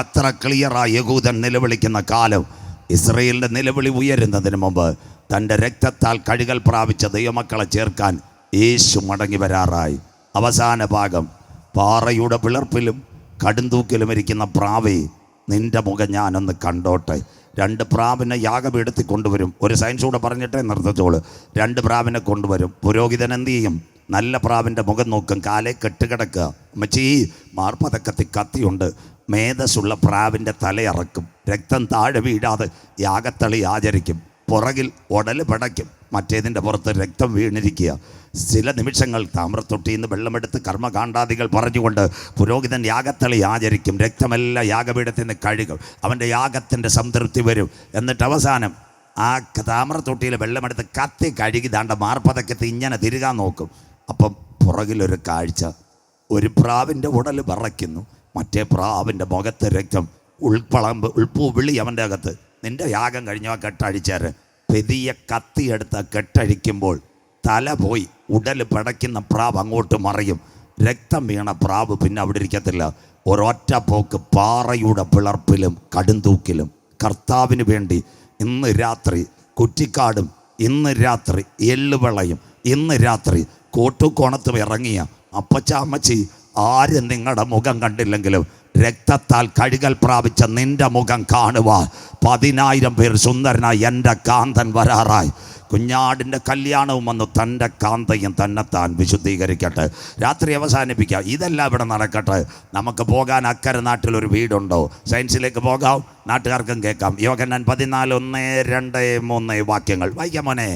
എത്ര ക്ലിയറായി യഹൂദൻ നിലവിളിക്കുന്ന കാലം. ഇസ്രായേലിന്റെ നിലവിളി ഉയരുന്നതിന് മുമ്പ് തൻ്റെ രക്തത്താൽ കഴുകൽ പ്രാപിച്ച ദൈവമക്കളെ ചേർക്കാൻ യേശു മടങ്ങി വരാറായി. അവസാന ഭാഗം, പാറയുടെ പിളർപ്പിലും കടുന്തൂക്കിലും ഇരിക്കുന്ന പ്രാവേ, നിന്റെ മുഖം ഞാനൊന്ന് കണ്ടോട്ടെ. 2 പ്രാവിനെ യാഗപീഠത്തിൽ കൊണ്ടുവരും. ഒരു സയൻസ് കൂടെ പറഞ്ഞിട്ടേ നിർത്തത്തോളൂ. 2 പ്രാവിനെ കൊണ്ടുവരും. പുരോഹിതൻ എന്ത് ചെയ്യും? നല്ല പ്രാവിൻ്റെ മുഖം നോക്കും, കാലേ കെട്ടുകിടക്കുക. മച്ചി മാർപ്പതക്കത്തിൽ കത്തിയുണ്ട്. മേധസ്സുള്ള പ്രാവിൻ്റെ തലയിറക്കും. രക്തം താഴെ വീഴാതെ യാഗത്തളി ആചരിക്കും. പുറകിൽ ഉടല് പിടയ്ക്കും, മറ്റേതിൻ്റെ പുറത്ത് രക്തം വീണിരിക്കുക. ചില നിമിഷങ്ങൾ താമ്രത്തൊട്ടിയിൽ നിന്ന് വെള്ളമെടുത്ത് കർമ്മകാണ്ഡാദികൾ പറഞ്ഞുകൊണ്ട് പുരോഹിതൻ യാഗത്തളി ആചരിക്കും. രക്തമെല്ലാം യാഗപീഠത്തിൽ നിന്ന് കഴുകും. അവൻ്റെ യാഗത്തിൻ്റെ സംതൃപ്തി വരും. എന്നിട്ട് അവസാനം ആ താമ്രത്തൊട്ടിയിൽ വെള്ളമെടുത്ത് കത്തി കഴുകി ദാണ്ട മാർപ്പതക്കത്ത് ഇങ്ങനെ തിരുകാൻ നോക്കും. അപ്പം പുറകിലൊരു കാഴ്ച, ഒരു പ്രാവിൻ്റെ ഉടൽ വിറയ്ക്കുന്നു, മറ്റേ പ്രാവിൻ്റെ മുഖത്ത് രക്തം. ഉൾപ്പൂ വിളി അവൻ്റെ അകത്ത്, നിന്റെ യാഗം കഴിഞ്ഞോ കെട്ടഴിച്ചാറ്. പെതിയ കത്തിയെടുത്ത് കെട്ടഴിക്കുമ്പോൾ തല പോയി ഉടൽ പിടയ്ക്കുന്ന പ്രാവ് അങ്ങോട്ട് മറിയും. രക്തം വീണ പ്രാവ് പിന്നെ അവിടെ ഇരിക്കത്തില്ല. ഒരൊറ്റ പോക്ക് പാറയുടെ പിളർപ്പിലും കടുന്തൂക്കിലും കർത്താവിന് വേണ്ടി ഇന്ന് രാത്രി കുറ്റിക്കാടും, ഇന്ന് രാത്രി എള്ളുവിളയും, ഇന്ന് രാത്രി കോട്ടുകോണത്തും ഇറങ്ങിയ അപ്പച്ച അമ്മച്ചി ആരും നിങ്ങളുടെ മുഖം കണ്ടില്ലെങ്കിലും രക്തത്താൽ കഴുകൽ പ്രാപിച്ച നിന്റെ മുഖം കാണുവാൻ 10,000 പേർ സുന്ദരനായി എൻ്റെ കാന്തൻ വരാറായി. കുഞ്ഞാടിൻ്റെ കല്യാണവും വന്നു തൻ്റെ കാന്തയും തന്നെത്താൻ വിശുദ്ധീകരിക്കട്ടെ. രാത്രി അവസാനിപ്പിക്കാം. ഇതെല്ലാം ഇവിടെ നടക്കട്ടെ. നമുക്ക് പോകാൻ അക്കരെ നാട്ടിലൊരു വീടുണ്ടോ? സയൻസിലേക്ക് പോകാം, നാട്ടുകാർക്കും കേൾക്കാം. യോഹന്നാൻ 14, 1, 2, 3 വാക്യങ്ങൾ വായിക്കാം മോനെ.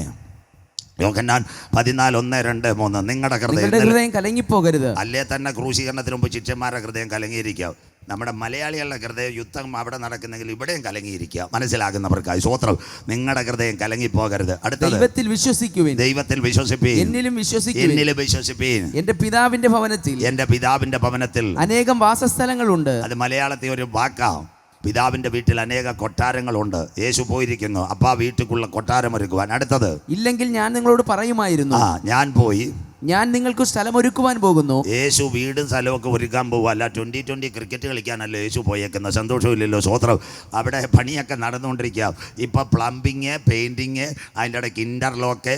യോഹന്നാൻ 14, 1, 2, 3. നിങ്ങളുടെ ഹൃദയം കലങ്ങിപ്പോകരുത്. അല്ലേ തന്നെ ക്രൂശീകരണത്തിന് മുമ്പ് ശിഷ്യന്മാരുടെ ഹൃദയം കലങ്ങിയിരിക്കുക. നമ്മുടെ മലയാളികളുടെ ഹൃദയം യുദ്ധം അവിടെ നടക്കുന്നെങ്കിൽ ഇവിടെയും കലങ്ങിയിരിക്കുക. മനസ്സിലാകുന്നവർക്കായി സ്വോത്രം. നിങ്ങളുടെ ഹൃദയം കലങ്ങിപ്പോകരുത്. അടുത്ത, ദൈവത്തിൽ വിശ്വസിക്കുവിൻ. ദൈവത്തിൽ വിശ്വസിപ്പീൻ. എന്നിലും വിശ്വസിക്കുവിൻ. എന്റെ പിതാവിന്റെ ഭവനത്തിൽ അനേകം വാസസ്ഥലങ്ങളുണ്ട്. അത് മലയാളത്തിൽ ഒരു വാക്കാണ്. പിതാവിന്റെ വീട്ടിൽ അനേക കൊട്ടാരങ്ങളുണ്ട്. യേശു പോയിരിക്കുന്നു അപ്പാ വീട്ടിലുള്ള കൊട്ടാരം ഒരുക്കുവാൻ. അടുത്തത്, ഇല്ലെങ്കിൽ ഞാൻ നിങ്ങളോട് പറയുമായിരുന്നു, ഞാൻ പോയി ഞാൻ നിങ്ങൾക്ക് സ്ഥലമൊരുക്കുവാൻ പോകുന്നു. യേശു വീടും സ്ഥലമൊക്കെ ഒരുക്കാൻ പോകുക. അല്ല 2020 ക്രിക്കറ്റ് കളിക്കാനല്ല യേശു പോയേക്കുന്ന. സന്തോഷമില്ലല്ലോ, സ്വോത്രം. അവിടെ പണിയൊക്കെ നടന്നുകൊണ്ടിരിക്കുക. ഇപ്പം പ്ലംബിങ്, പെയിൻറ്റിങ്, അതിൻ്റെ ഇടയ്ക്ക് ഇൻ്റർലോക്ക്,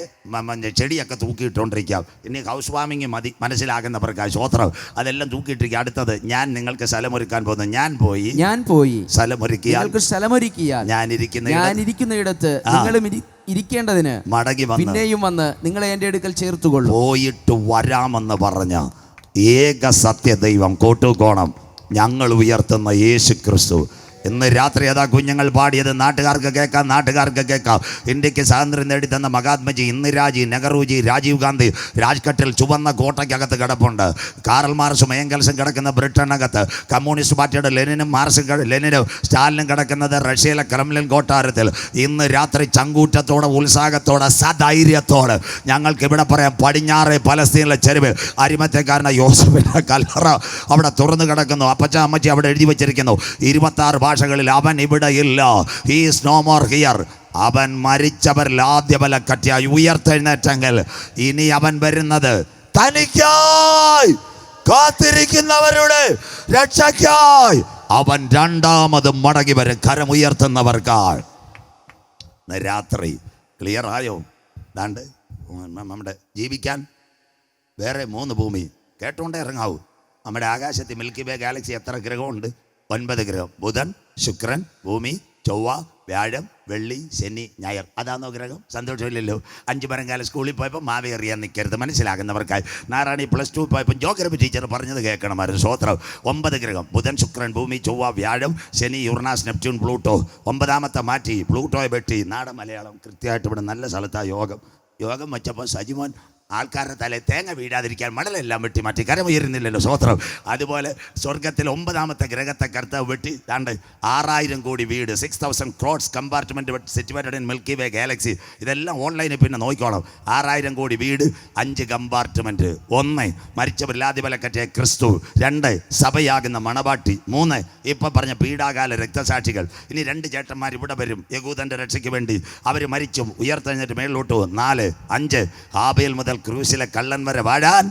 ചെടിയൊക്കെ തൂക്കിയിട്ടുകൊണ്ടിരിക്കുക. ഇനി ഹൗസ് വാമിങ് മതി, മനസ്സിലാകുന്നവർക്ക് സ്വോത്രം. അതെല്ലാം തൂക്കിയിട്ടിരിക്കുക. അടുത്തത്, ഞാൻ നിങ്ങൾക്ക് സ്ഥലമൊരുക്കാൻ പോകുന്നു. ഞാൻ പോയി സ്ഥലമൊരുക്കിയാൽ ഞാൻ ഇരിക്കുന്നിടത്ത് ഇരിക്കേണ്ടതിന് പിന്നെയും വന്ന് നിങ്ങളെ എൻ്റെ അടുക്കൽ ചേർത്തുകൊള്ളു. പോയിട്ട് വരാമെന്ന് പറഞ്ഞ ഏക സത്യ ദൈവം കോട്ടുകോണം ഞങ്ങൾ ഉയർത്തുന്ന യേശു ക്രിസ്തു. ഇന്ന് രാത്രി അതാ കുഞ്ഞുങ്ങൾ പാടിയത് നാട്ടുകാർക്ക് കേൾക്കാം. ഇന്ത്യക്ക് സ്വാതന്ത്ര്യം നേടിത്തന്ന മഹാത്മജി, ഇന്ദിരാജി, നെഹ്റുജി, രാജീവ് ഗാന്ധി രാജ്ഘട്ടിൽ ചുവന്ന കോട്ടയ്ക്കകത്ത് കിടപ്പുണ്ട്. കാറൽ മാർക്സും ഏംഗൽസും കിടക്കുന്ന ബ്രിട്ടനകത്ത്, കമ്മ്യൂണിസ്റ്റ് പാർട്ടിയുടെ ലെനിനും സ്റ്റാലിനും കിടക്കുന്നത് റഷ്യയിലെ ക്രെംലിൻ കൊട്ടാരത്തിൽ. ഇന്ന് രാത്രി ചങ്കൂറ്റത്തോടെ, ഉത്സാഹത്തോടെ, സധൈര്യത്തോടെ ഞങ്ങൾക്ക് ഇവിടെ പറയാം, പടിഞ്ഞാറെ പലസ്തീനിലെ ചെരുവിൽ അരിമത്തേക്കാരന യോസഫിൻ്റെ കല്ലറ അവിടെ തുറന്നു കിടക്കുന്നു. അപ്പച്ച അമ്മച്ചി അവിടെ എഴുതി വെച്ചിരിക്കുന്നു 26 ഭാഷകളിൽ, അവൻ ഇവിടെ ഇല്ല. He is no more here. അവൻ മരിച്ചവരിൽ ആദ്യ ബലക്കറ്റിയായി ഉയർത്തെഴുന്നേറ്റെങ്കിൽ ഇനി അവൻ വരുന്നത് തനിക്കായി കാത്തിരിക്കുന്നവരുടെ രക്ഷയ്ക്കായി. അവൻ രണ്ടാമത് മടങ്ങി വരും കരമുയർത്തുന്നവർക്കായി. രാത്രി ക്ലിയർ ആയോ? ദാണ്ട് നമ്മുടെ ജീവിക്കാൻ വേറെ 3 ഭൂമി കേട്ടുകൊണ്ടേ ഇറങ്ങാവൂ. നമ്മുടെ ആകാശത്ത് മിൽക്കി വേ ഗാലക്സി എത്ര ഗ്രഹമുണ്ട്? 9 ഗ്രഹം. ബുധൻ, ശുക്രൻ, ഭൂമി, ചൊവ്വ, വ്യാഴം, വെള്ളി, ശനി, ഞായർ. അതാണോ ഗ്രഹം? സന്തോഷമില്ലല്ലോ. 5 മരങ്കാലം സ്കൂളിൽ പോയപ്പോൾ മാവി എറിയാൻ നിൽക്കരുത്, മനസ്സിലാകുന്നവർക്കായി. നാരായണി +2 പോയപ്പോൾ ജോഗ്രഫി ടീച്ചർ പറഞ്ഞത് കേൾക്കണമായിരുന്നു. സ്വോത്രം. 9 ഗ്രഹം: ബുധൻ, ശുക്രൻ, ഭൂമി, ചൊവ്വ, വ്യാഴം, ശനി, യുറനാസ്, നെപ്റ്റ്യൂൺ, പ്ലൂട്ടോ. 9ാമത്തെ മാറ്റി, പ്ലൂട്ടോയെ വെട്ടി. നാടൻ മലയാളം കൃത്യമായിട്ട് ഇവിടെ നല്ല സ്ഥലത്താണ് യോഗം വെച്ചപ്പോൾ സജിമോൻ ആൾക്കാരുടെ തലേ തേങ്ങ വീഴാതിരിക്കാൻ മണലെല്ലാം വെട്ടി മാറ്റി. കരമുയരുന്നില്ലല്ലോ, സ്വോത്രം. അതുപോലെ സ്വർഗത്തിൽ 9ാമത്തെ ഗ്രഹത്തെ കർത്താവ് വെട്ടി. 6000 കോടി വീട്, 6000 crores compartment situated in milky way Galaxy. ഇതെല്ലാം ഓൺലൈനിൽ പിന്നെ നോക്കിക്കോളാം. 6000 കോടി വീട്, 5 കമ്പാർട്ട്മെൻറ്റ്. 1 മരിച്ചവരില്ലാതെ ബലക്കറ്റിയ ക്രിസ്തു, 2 സഭയാകുന്ന മണവാട്ടി, 3 ഇപ്പം പറഞ്ഞ പീഡാകാല രക്തസാക്ഷികൾ. ഇനി 2 ചേട്ടന്മാർ ഇവിടെ വരും യഹൂദൻ്റെ രക്ഷയ്ക്ക് വേണ്ടി. അവർ മരിച്ചും ഉയർത്തെഴുന്നേറ്റ് മേളിലോട്ട്. 4, 5 ആബേൽ മുതൽ ക്രൂശിലെ കള്ളൻ വരെ വാഴാൻ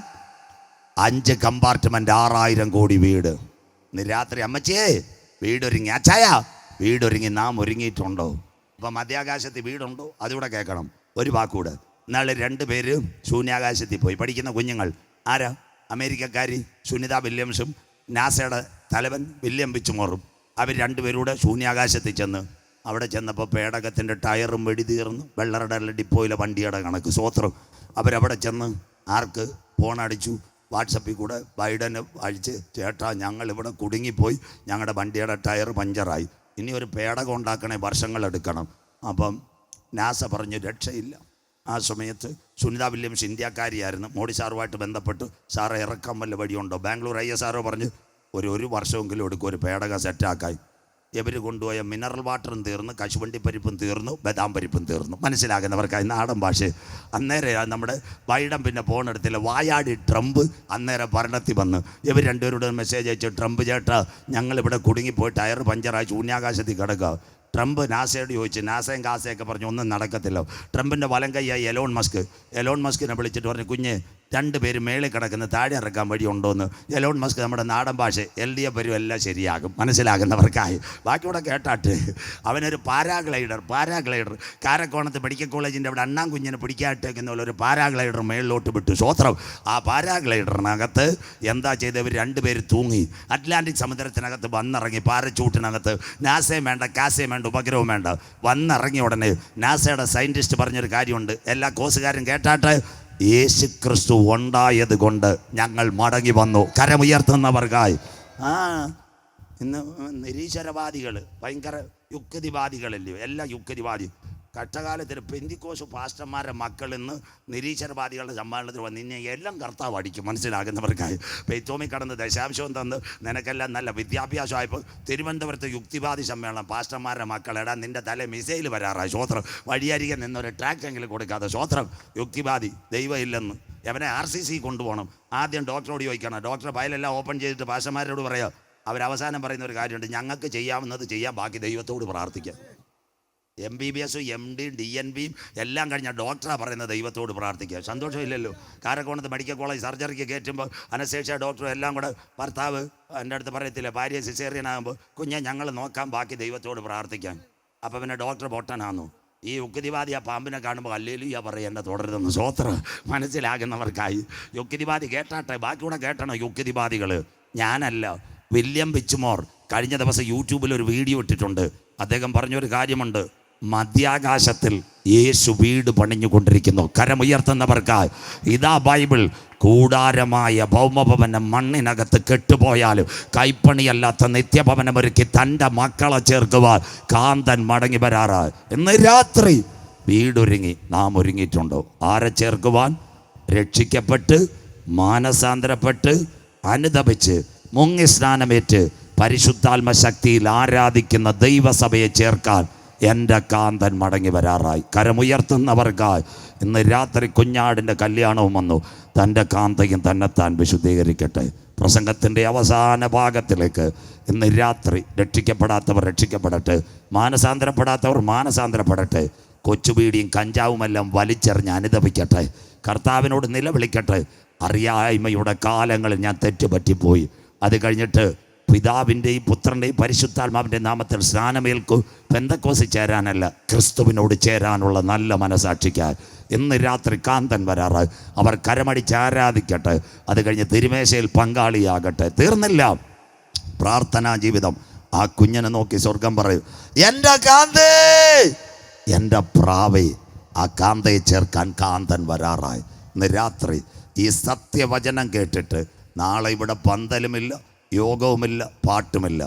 5 കമ്പാർട്ട്മെന്റ്, 6000 കോടി വീട്. ഇന്ന് രാത്രി അമ്മച്ചേ വീടൊരുങ്ങി, അച്ചായ വീടൊരുങ്ങി, നാം ഒരുങ്ങിയിട്ടുണ്ടോ? ഇപ്പം മധ്യാകാശത്ത് വീടുണ്ടോ? അതുകൂടെ കേൾക്കണം. ഒരു വാക്കൂടെ. ഇന്നാളെ 2 പേര് ശൂന്യാകാശത്തിൽ പോയി. പഠിക്കുന്ന കുഞ്ഞുങ്ങൾ. ആരാ? അമേരിക്കക്കാരി സുനിത വില്യംസും നാസയുടെ തലവൻ വില്യം വിച്ച്മോറും. അവർ 2 പേരൂടെ ശൂന്യാകാശത്തിൽ ചെന്ന്. അവിടെ ചെന്നപ്പോൾ പേടകത്തിൻ്റെ ടയറും വെടി തീർന്നു. വെള്ളറുടെ ഡിപ്പോയിലെ വണ്ടിയുടെ കണക്ക്. സ്വോത്രം. അവരവിടെ ചെന്ന് ആർക്ക് ഫോൺ അടിച്ചു? വാട്സപ്പിൽ കൂടെ ബൈഡന് അഴിച്ച്, ചേട്ടാ ഞങ്ങളിവിടെ കുടുങ്ങിപ്പോയി, ഞങ്ങളുടെ വണ്ടിയുടെ ടയർ പഞ്ചറായി, ഇനി ഒരു പേടകം ഉണ്ടാക്കണേ, വർഷങ്ങളെടുക്കണം. അപ്പം നാസ പറഞ്ഞു രക്ഷയില്ല. ആ സമയത്ത് സുനിത വില്യംസ് ഇന്ത്യക്കാരിയായിരുന്നു. മോഡി സാറുമായിട്ട് ബന്ധപ്പെട്ട്, സാറ് ഇറക്കാൻ വല്ല വഴിയുണ്ടോ? ബാംഗ്ലൂർ ISRO പറഞ്ഞു ഒരു വർഷമെങ്കിലും എടുക്കും ഒരു പേടകം സെറ്റാക്കായി. ഇവർ കൊണ്ടുപോയ മിനറൽ വാട്ടറും തീർന്നു, കശുവണ്ടി പരിപ്പും തീർന്നു, ബദാം പരിപ്പും തീർന്നു. മനസ്സിലാകുന്നവർക്കായി നാടൻ ഭാഷ. അന്നേരം നമ്മുടെ ബൈഡൻ പിന്നെ ഫോൺ എടുത്തില്ല. വായാടി ട്രംപ് അന്നേരം ഭരണത്തിൽ വന്ന് ഇവർ 2 പേരോട് മെസ്സേജ് അയച്ചു, ട്രംപ് ചേട്ടാ ഞങ്ങളിവിടെ കുടുങ്ങിപ്പോയി, ടയർ പഞ്ചറായി, ശൂന്യാകാശത്തിൽ കിടക്കുക. ട്രംപ് നാസയോട് ചോദിച്ചു. നാസയും കാസയൊക്കെ പറഞ്ഞു ഒന്നും നടക്കത്തില്ല. ട്രംപിൻ്റെ വലം കൈയായി എലോൺ മസ്കിനെ വിളിച്ചിട്ട് പറഞ്ഞു, കുഞ്ഞ് 2 പേര് മേളിൽ കിടക്കുന്ന താഴെ ഇറക്കാൻ വഴിയുണ്ടോയെന്ന്. എലോൺ മസ്ക് നമ്മുടെ നാടൻ ഭാഷ LDF വരും, എല്ലാം ശരിയാകും. മനസ്സിലാകുന്നവർക്കായി. ബാക്കിയൂടെ കേട്ടാട്ട്. അവനൊരു പാരാഗ്ലൈഡർ കാരക്കോണത്ത് മെഡിക്കൽ കോളേജിൻ്റെ അവിടെ അണ്ണാൻ കുഞ്ഞിനെ പിടിക്കാട്ടേക്കുന്ന പോലെ ഒരു പാരാഗ്ലൈഡർ മേളിലോട്ട് വിട്ടു. സ്വോത്രം. ആ പാരാഗ്ലൈഡറിനകത്ത് എന്താ ചെയ്തവർ? 2 പേര് തൂങ്ങി അറ്റ്ലാന്റിക് സമുദ്രത്തിനകത്ത് വന്നിറങ്ങി. പാരച്ചൂട്ടിനകത്ത് നാസയും വേണ്ട, കാസയും വേണ്ട, ഉപഗ്രഹവും വേണ്ട. വന്നിറങ്ങിയ ഉടനെ നാസയുടെ സയൻറ്റിസ്റ്റ് പറഞ്ഞൊരു കാര്യമുണ്ട്, എല്ലാ കോസുകാരും കേട്ടാട്ട്. യേശു ക്രിസ്തു ഉണ്ടായത് കൊണ്ട് ഞങ്ങൾ മടങ്ങി വന്നു. കരമുയർത്തുന്നവർക്കായി. ഇന്ന് നിരീശ്വരവാദികൾ, ഭയങ്കര യുക്തിവാദികളല്ലയോ? എല്ലാ യുക്തിവാദി. കഷ്ടകാലത്തിന് പെന്തിക്കോസ് പാസ്റ്റർമാരുടെ മക്കൾ ഇന്ന് നിരീശ്വരവാദികളുടെ സമ്മേളനത്തിൽ വന്ന് ഇനി എല്ലാം കർത്താവ് അടിക്കും. മനസ്സിലാകുന്നവർക്കായി. പെയ്ത്തോമി കടന്ന് ദശാംശവും തന്ന് നിനക്കെല്ലാം നല്ല വിദ്യാഭ്യാസമായപ്പോൾ തിരുവനന്തപുരത്ത് യുക്തിവാദി സമ്മേളനം. പാസ്റ്റർമാരുടെ മക്കളെടാ നിൻ്റെ തല മിസൈൽ വരാറായി. സ്വോത്രം. വഴിയരികെ നിന്നൊരു ട്രാക്കെങ്കിലും കൊടുക്കാതെ. സ്വോത്രം. യുക്തിവാദി. ദൈവം ഇല്ലെന്ന്. അവനെ RCC കൊണ്ടുപോകണം. ആദ്യം ഡോക്ടറോട് ചോദിക്കണം. ഡോക്ടർ ഫയലെല്ലാം ഓപ്പൺ ചെയ്തിട്ട് പാസ്റ്റർമാരോട് പറയുക. അവരവസാനം പറയുന്ന ഒരു കാര്യമുണ്ട്, ഞങ്ങൾക്ക് ചെയ്യാവുന്നത് ചെയ്യാം, ബാക്കി ദൈവത്തോട് പ്രാർത്ഥിക്കാം. MBBS, MD, DNB എല്ലാം കഴിഞ്ഞ ഡോക്ടറാണ് പറയുന്നത് ദൈവത്തോട് പ്രാർത്ഥിക്കുക. സന്തോഷമില്ലല്ലോ. കാരക്കോണത്ത് മെഡിക്കൽ കോളേജ് സർജറിക്ക് കയറ്റുമ്പോൾ അനസ്തേഷ്യ ഡോക്ടറും എല്ലാം കൂടെ, ഭർത്താവ് എൻ്റെ അടുത്ത് പറയത്തില്ല, ഭാര്യ സിസേറിയനാകുമ്പോൾ കുഞ്ഞെ ഞങ്ങൾ നോക്കാം, ബാക്കി ദൈവത്തോട് പ്രാർത്ഥിക്കാൻ. അപ്പോൾ പിന്നെ ഡോക്ടർ പൊട്ടനാന്നു. ഈ യുക്തിവാദി ആ പാമ്പിനെ കാണുമ്പോൾ ഹല്ലേലൂയ പറയും, എന്നെ തുടരുതെന്ന്. സ്വോത്രം. മനസ്സിലാകുന്നവർക്കായി. യുക്തിവാദി കേട്ടാട്ടെ, ബാക്കിയൂടെ കേട്ടണോ യുക്തിവാദികൾ? ഞാനല്ല, വില്യം വിച്ച്മോർ കഴിഞ്ഞ ദിവസം യൂട്യൂബിൽ ഒരു വീഡിയോ ഇട്ടിട്ടുണ്ട്. അദ്ദേഹം പറഞ്ഞൊരു കാര്യമുണ്ട്. മധ്യാകാശത്തിൽ യേശു വീട് പണിഞ്ഞുകൊണ്ടിരിക്കുന്നു. കരമുയർത്തുന്നവർക്കായി ഇതാ ബൈബിൾ. കൂടാരമായ ഭൗമഭവനം മണ്ണിനകത്ത് കെട്ടുപോയാലും കൈപ്പണിയല്ലാത്ത നിത്യഭവനമൊരുക്കി തൻ്റെ മക്കളെ ചേർക്കുവാൻ കാന്തൻ മടങ്ങി വരാറായി. ഇന്ന് രാത്രി വീടൊരുങ്ങി. നാം ഒരുങ്ങിയിട്ടുണ്ടോ? ആരെ ചേർക്കുവാൻ? രക്ഷിക്കപ്പെട്ട് മാനസാന്തരപ്പെട്ട് അനുതപിച്ച് മുങ്ങി സ്നാനമേറ്റ് പരിശുദ്ധാത്മ ശക്തിയിൽ ആരാധിക്കുന്ന ദൈവസഭയെ ചേർക്കാൻ എൻ്റെ കാന്തൻ മടങ്ങി വരാറായി. കരമുയർത്തുന്നവർക്കായി ഇന്ന് രാത്രി കുഞ്ഞാടിൻ്റെ കല്യാണവും വന്നു. തൻ്റെ കാന്തയും തന്നെത്താൻ വിശുദ്ധീകരിക്കട്ടെ. പ്രസംഗത്തിൻ്റെ അവസാന ഭാഗത്തിലേക്ക് ഇന്ന് രാത്രി രക്ഷിക്കപ്പെടാത്തവർ രക്ഷിക്കപ്പെടട്ടെ, മാനസാന്തരപ്പെടാത്തവർ മാനസാന്തരപ്പെടട്ടെ, കൊച്ചുപീടിയും കഞ്ചാവുമെല്ലാം വലിച്ചെറിഞ്ഞ് അനുതപിക്കട്ടെ, കർത്താവിനോട് നിലവിളിക്കട്ടെ. അറിയായ്മയുടെ കാലങ്ങളിൽ ഞാൻ തെറ്റുപറ്റിപ്പോയി. അത് കഴിഞ്ഞിട്ട് പിതാവിൻ്റെയും പുത്രൻ്റെയും പരിശുദ്ധാത്മാവിൻ്റെ നാമത്തിൽ സ്നാനമേൽക്കൂ. പെന്തക്കോസിൽ ചേരാനല്ല, ക്രിസ്തുവിനോട് ചേരാനുള്ള നല്ല മനസാക്ഷിക്കാൻ ഇന്ന് രാത്രി കാന്തൻ വരാറായി. അവർ കരമടിച്ച് ആരാധിക്കട്ടെ. അത് കഴിഞ്ഞ് തിരുമേശയിൽ പങ്കാളിയാകട്ടെ. തീർന്നില്ല പ്രാർത്ഥനാ ജീവിതം. ആ കുഞ്ഞിനെ നോക്കി സ്വർഗം പറയും, എൻ്റെ കാന്തേ, എൻ്റെ പ്രാവേ. ആ കാന്തയെ ചേർക്കാൻ കാന്തൻ വരാറായി. ഇന്ന് രാത്രി ഈ സത്യവചനം കേട്ടിട്ട് നാളെ ഇവിടെ പന്തലുമില്ല, യോഗവുമില്ല, പാട്ടുമില്ല.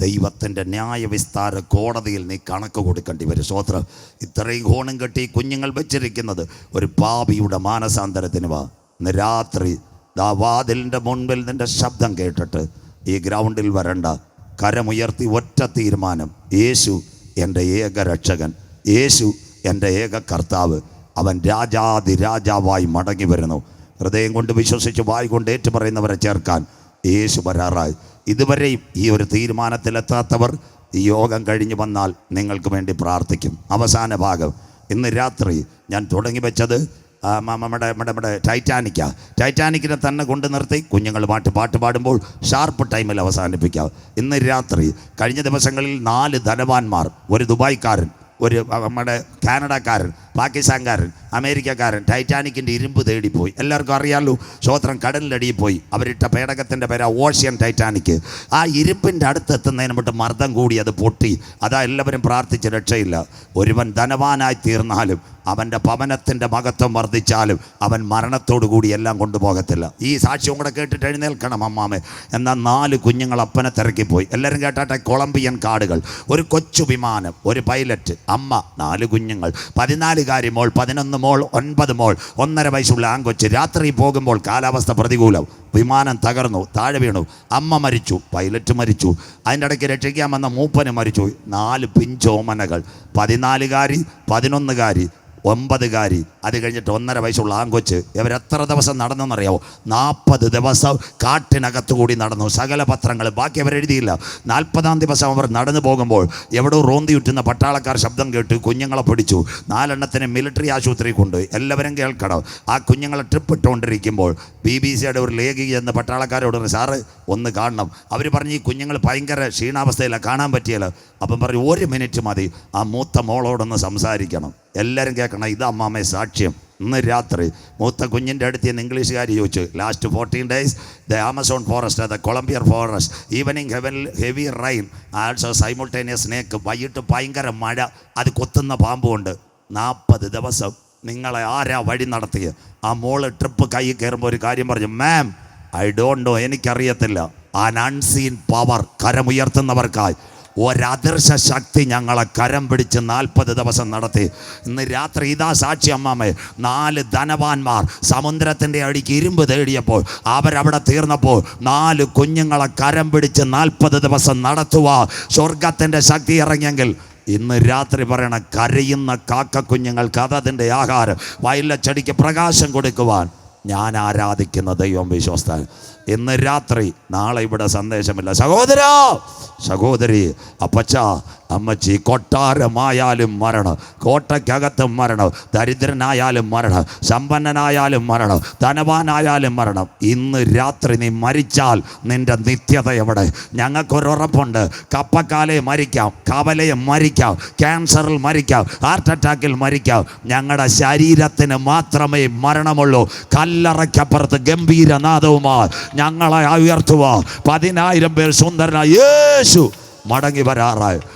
ദൈവത്തിൻ്റെ ന്യായവിസ്താര കോടതിയിൽ നീ കണക്ക് കൊടുക്കേണ്ടി വരും. സ്വോത്രം. ഇത്രയും ഹോണും കെട്ടി കുഞ്ഞുങ്ങൾ വെച്ചിരിക്കുന്നത് ഒരു പാപിയുടെ മാനസാന്തരത്തിന് വാ. ഇന്ന് രാത്രി വാതിലിൻ്റെ മുൻപിൽ നിൻ്റെ ശബ്ദം കേട്ടിട്ട് ഈ ഗ്രൗണ്ടിൽ വരണ്ട. കരമുയർത്തി ഒറ്റ തീരുമാനം, യേശു എൻ്റെ ഏക രക്ഷകൻ, യേശു എൻ്റെ ഏക കർത്താവ്, അവൻ രാജാതിരാജാവായി മടങ്ങി വരുന്നു. ഹൃദയം കൊണ്ട് വിശ്വസിച്ച് വായി കൊണ്ട് ഏറ്റുപറയുന്നവരെ ചേർക്കാൻ യേശു വരാറായി. ഇതുവരെയും ഈ ഒരു തീരുമാനത്തിലെത്താത്തവർ ഈ യോഗം കഴിഞ്ഞ് വന്നാൽ നിങ്ങൾക്ക് വേണ്ടി പ്രാർത്ഥിക്കും. അവസാന ഭാഗം ഇന്ന് രാത്രി ഞാൻ തുടങ്ങി വെച്ചത് നമ്മുടെ ടൈറ്റാനിക്കിനെ തന്നെ കൊണ്ട് നിർത്തി കുഞ്ഞുങ്ങൾ പാട്ട് പാടുമ്പോൾ ഷാർപ്പ് ടൈമിൽ അവസാനിപ്പിക്കാം. ഇന്ന് രാത്രി കഴിഞ്ഞ ദിവസങ്ങളിൽ 4 ധനവാന്മാർ, ഒരു ദുബായ്ക്കാരൻ, ഒരു നമ്മുടെ കാനഡക്കാരൻ, പാകിസ്ഥാൻകാരൻ, അമേരിക്കക്കാരൻ ടൈറ്റാനിക്കിൻ്റെ ഇരുമ്പ് തേടിപ്പോയി. എല്ലാവർക്കും അറിയാമല്ലോ. സ്വോത്രം. കടലിലടിയിൽ പോയി. അവരിട്ട പേടകത്തിൻ്റെ പേരാ ഓഷ്യൻ ടൈറ്റാനിക്. ആ ഇരുമ്പിൻ്റെ അടുത്തെത്തുന്നതിന് മുമ്പ് മർദ്ദം കൂടി അത് പൊട്ടി. അതാ എല്ലാവരും പ്രാർത്ഥിച്ച് രക്ഷയില്ല. ഒരുവൻ ധനവാനായി തീർന്നാലും അവൻ്റെ ഭവനത്തിൻ്റെ മഹത്വം വർദ്ധിച്ചാലും അവൻ മരണത്തോടു കൂടി എല്ലാം കൊണ്ടുപോകത്തില്ല. ഈ സാക്ഷ്യം കൂടെ കേട്ടിട്ട് എഴുന്നേൽക്കണം അമ്മാമേ. എന്നാൽ 4 കുഞ്ഞുങ്ങൾ അപ്പനെ തിരക്കിപ്പോയി. എല്ലാവരും കേട്ടാട്ടെ. കൊളംബിയൻ കാടുകൾ, ഒരു കൊച്ചു വിമാനം, ഒരു പൈലറ്റ്, അമ്മ, 4 കുഞ്ഞുങ്ങൾ, 14 മോൾ, 11 മോൾ, 9 മോൾ, 1.5 വയസ്സുള്ള ആൺകൊച്ച്. രാത്രി പോകുമ്പോൾ കാലാവസ്ഥ പ്രതികൂലം, വിമാനം തകർന്നു, താഴെ വീണു, അമ്മ മരിച്ചു, പൈലറ്റ് മരിച്ചു, അതിൻ്റെ ഇടയ്ക്ക് രക്ഷിക്കാൻ വന്ന മൂപ്പന് മരിച്ചു. 4 പിഞ്ചോമനകൾ, 14 11 9. അത് കഴിഞ്ഞിട്ട് 1.5 വയസ്സുള്ള ആൺകൊച്ച്. ഇവരെത്ര ദിവസം നടന്നെന്നറിയാവോ? 40 ദിവസം കാട്ടിനകത്തു കൂടി നടന്നു. സകല പത്രങ്ങൾ ബാക്കി അവരെഴുതിയില്ല. 40-ാം ദിവസം അവർ നടന്നു പോകുമ്പോൾ എവിടെയോ റോന്തിയുറ്റുന്ന പട്ടാളക്കാർ ശബ്ദം കേട്ട് കുഞ്ഞുങ്ങളെ പിടിച്ചു. 4 എണ്ണത്തിന് മിലിറ്ററി ആശുപത്രി കൊണ്ടുപോയി. എല്ലാവരും കേൾക്കണം. ആ കുഞ്ഞുങ്ങളെ ട്രിപ്പ് ഇട്ടുകൊണ്ടിരിക്കുമ്പോൾ BBC-യുടെ ഒരു ലേഖിക എന്ന് പട്ടാളക്കാരോട് പറഞ്ഞു, സാറ് ഒന്ന് കാണണം. അവർ പറഞ്ഞു, ഈ കുഞ്ഞുങ്ങൾ ഭയങ്കര ക്ഷീണാവസ്ഥയിലാണ്, കാണാൻ പറ്റിയല്ലോ. അപ്പം പറഞ്ഞു, 1 മിനിറ്റ് മതി, ആ മൂത്ത മോളോടൊന്ന് സംസാരിക്കണം. എല്ലാവരും കേൾക്കണം. ഇത് അമ്മാമ്മ സാക്ഷ്യം. ഇന്ന് രാത്രി മൂത്ത കുഞ്ഞിൻ്റെ അടുത്ത് നിന്ന് ഇംഗ്ലീഷുകാർ ചോദിച്ചു, last 14 days the Amazon forest, the Colombian forest, evening heavy rain, also simultaneous snake. വൈകിട്ട് ഭയങ്കര മഴ, അത് കൊത്തുന്ന പാമ്പുണ്ട്. 40 ദിവസം നിങ്ങളെ ആരാ വഴി നടത്തിയ? ആ മോള് ട്രിപ്പ് കൈ കയറുമ്പോൾ ഒരു കാര്യം പറഞ്ഞു, മാം ഐ ഡോണ്ട് നോ, എനിക്കറിയത്തില്ല. ആ അൺസീൻ പവർ കരമുയർത്തുന്നവർക്കായി ഒരദൃശ്യ ശക്തി ഞങ്ങളെ കരം പിടിച്ച് 40 ദിവസം നടത്തി. ഇന്ന് രാത്രി ഇതാ സാക്ഷി അമ്മാമേ. 4 ധനവാന്മാർ സമുദ്രത്തിൻ്റെ അടിക്ക് ഇരുമ്പ് തേടിയപ്പോൾ അവരവിടെ തീർന്നപ്പോൾ 4 കുഞ്ഞുങ്ങളെ കരം പിടിച്ച് 40 ദിവസം നടത്തുക സ്വർഗത്തിൻ്റെ ശക്തി ഇറങ്ങിയെങ്കിൽ ഇന്ന് രാത്രി പറയണ കരയുന്ന കാക്കക്കുഞ്ഞുങ്ങൾക്ക് അതതിൻ്റെ ആഹാരം, വയലിലെ ചെടിക്ക് പ്രകാശം കൊടുക്കുവാൻ ഞാൻ ആരാധിക്കുന്ന ദൈവം വിശ്വസ്തൻ. ഇന്ന് രാത്രി, നാളെ ഇവിടെ സന്ദേശമില്ല. സഹോദരാ, സഹോദരി, അപ്പച്ച, അമ്മച്ചി, കൊട്ടാരമായാലും മരണം, കോട്ടയ്ക്കകത്തും മരണം, ദരിദ്രനായാലും മരണം, സമ്പന്നനായാലും മരണം, ധനവാനായാലും മരണം. ഇന്ന് രാത്രി നീ മരിച്ചാൽ നിൻ്റെ നിത്യത എവിടെ? ഞങ്ങൾക്കൊരുറപ്പുണ്ട്. കപ്പക്കാലെ മരിക്കാം, കവലയെ മരിക്കാം, ക്യാൻസറിൽ മരിക്കാം, ഹാർട്ട് അറ്റാക്കിൽ മരിക്കാം. ഞങ്ങളുടെ ശരീരത്തിന് മാത്രമേ മരണമുള്ളൂ. കല്ലറയ്ക്കപ്പുറത്ത് ഗംഭീരനാദവുമായി ഞങ്ങളെ ഉയർത്തുക. 10,000 പേർ സുന്ദരനായ യേശു മടങ്ങി വരാറായി.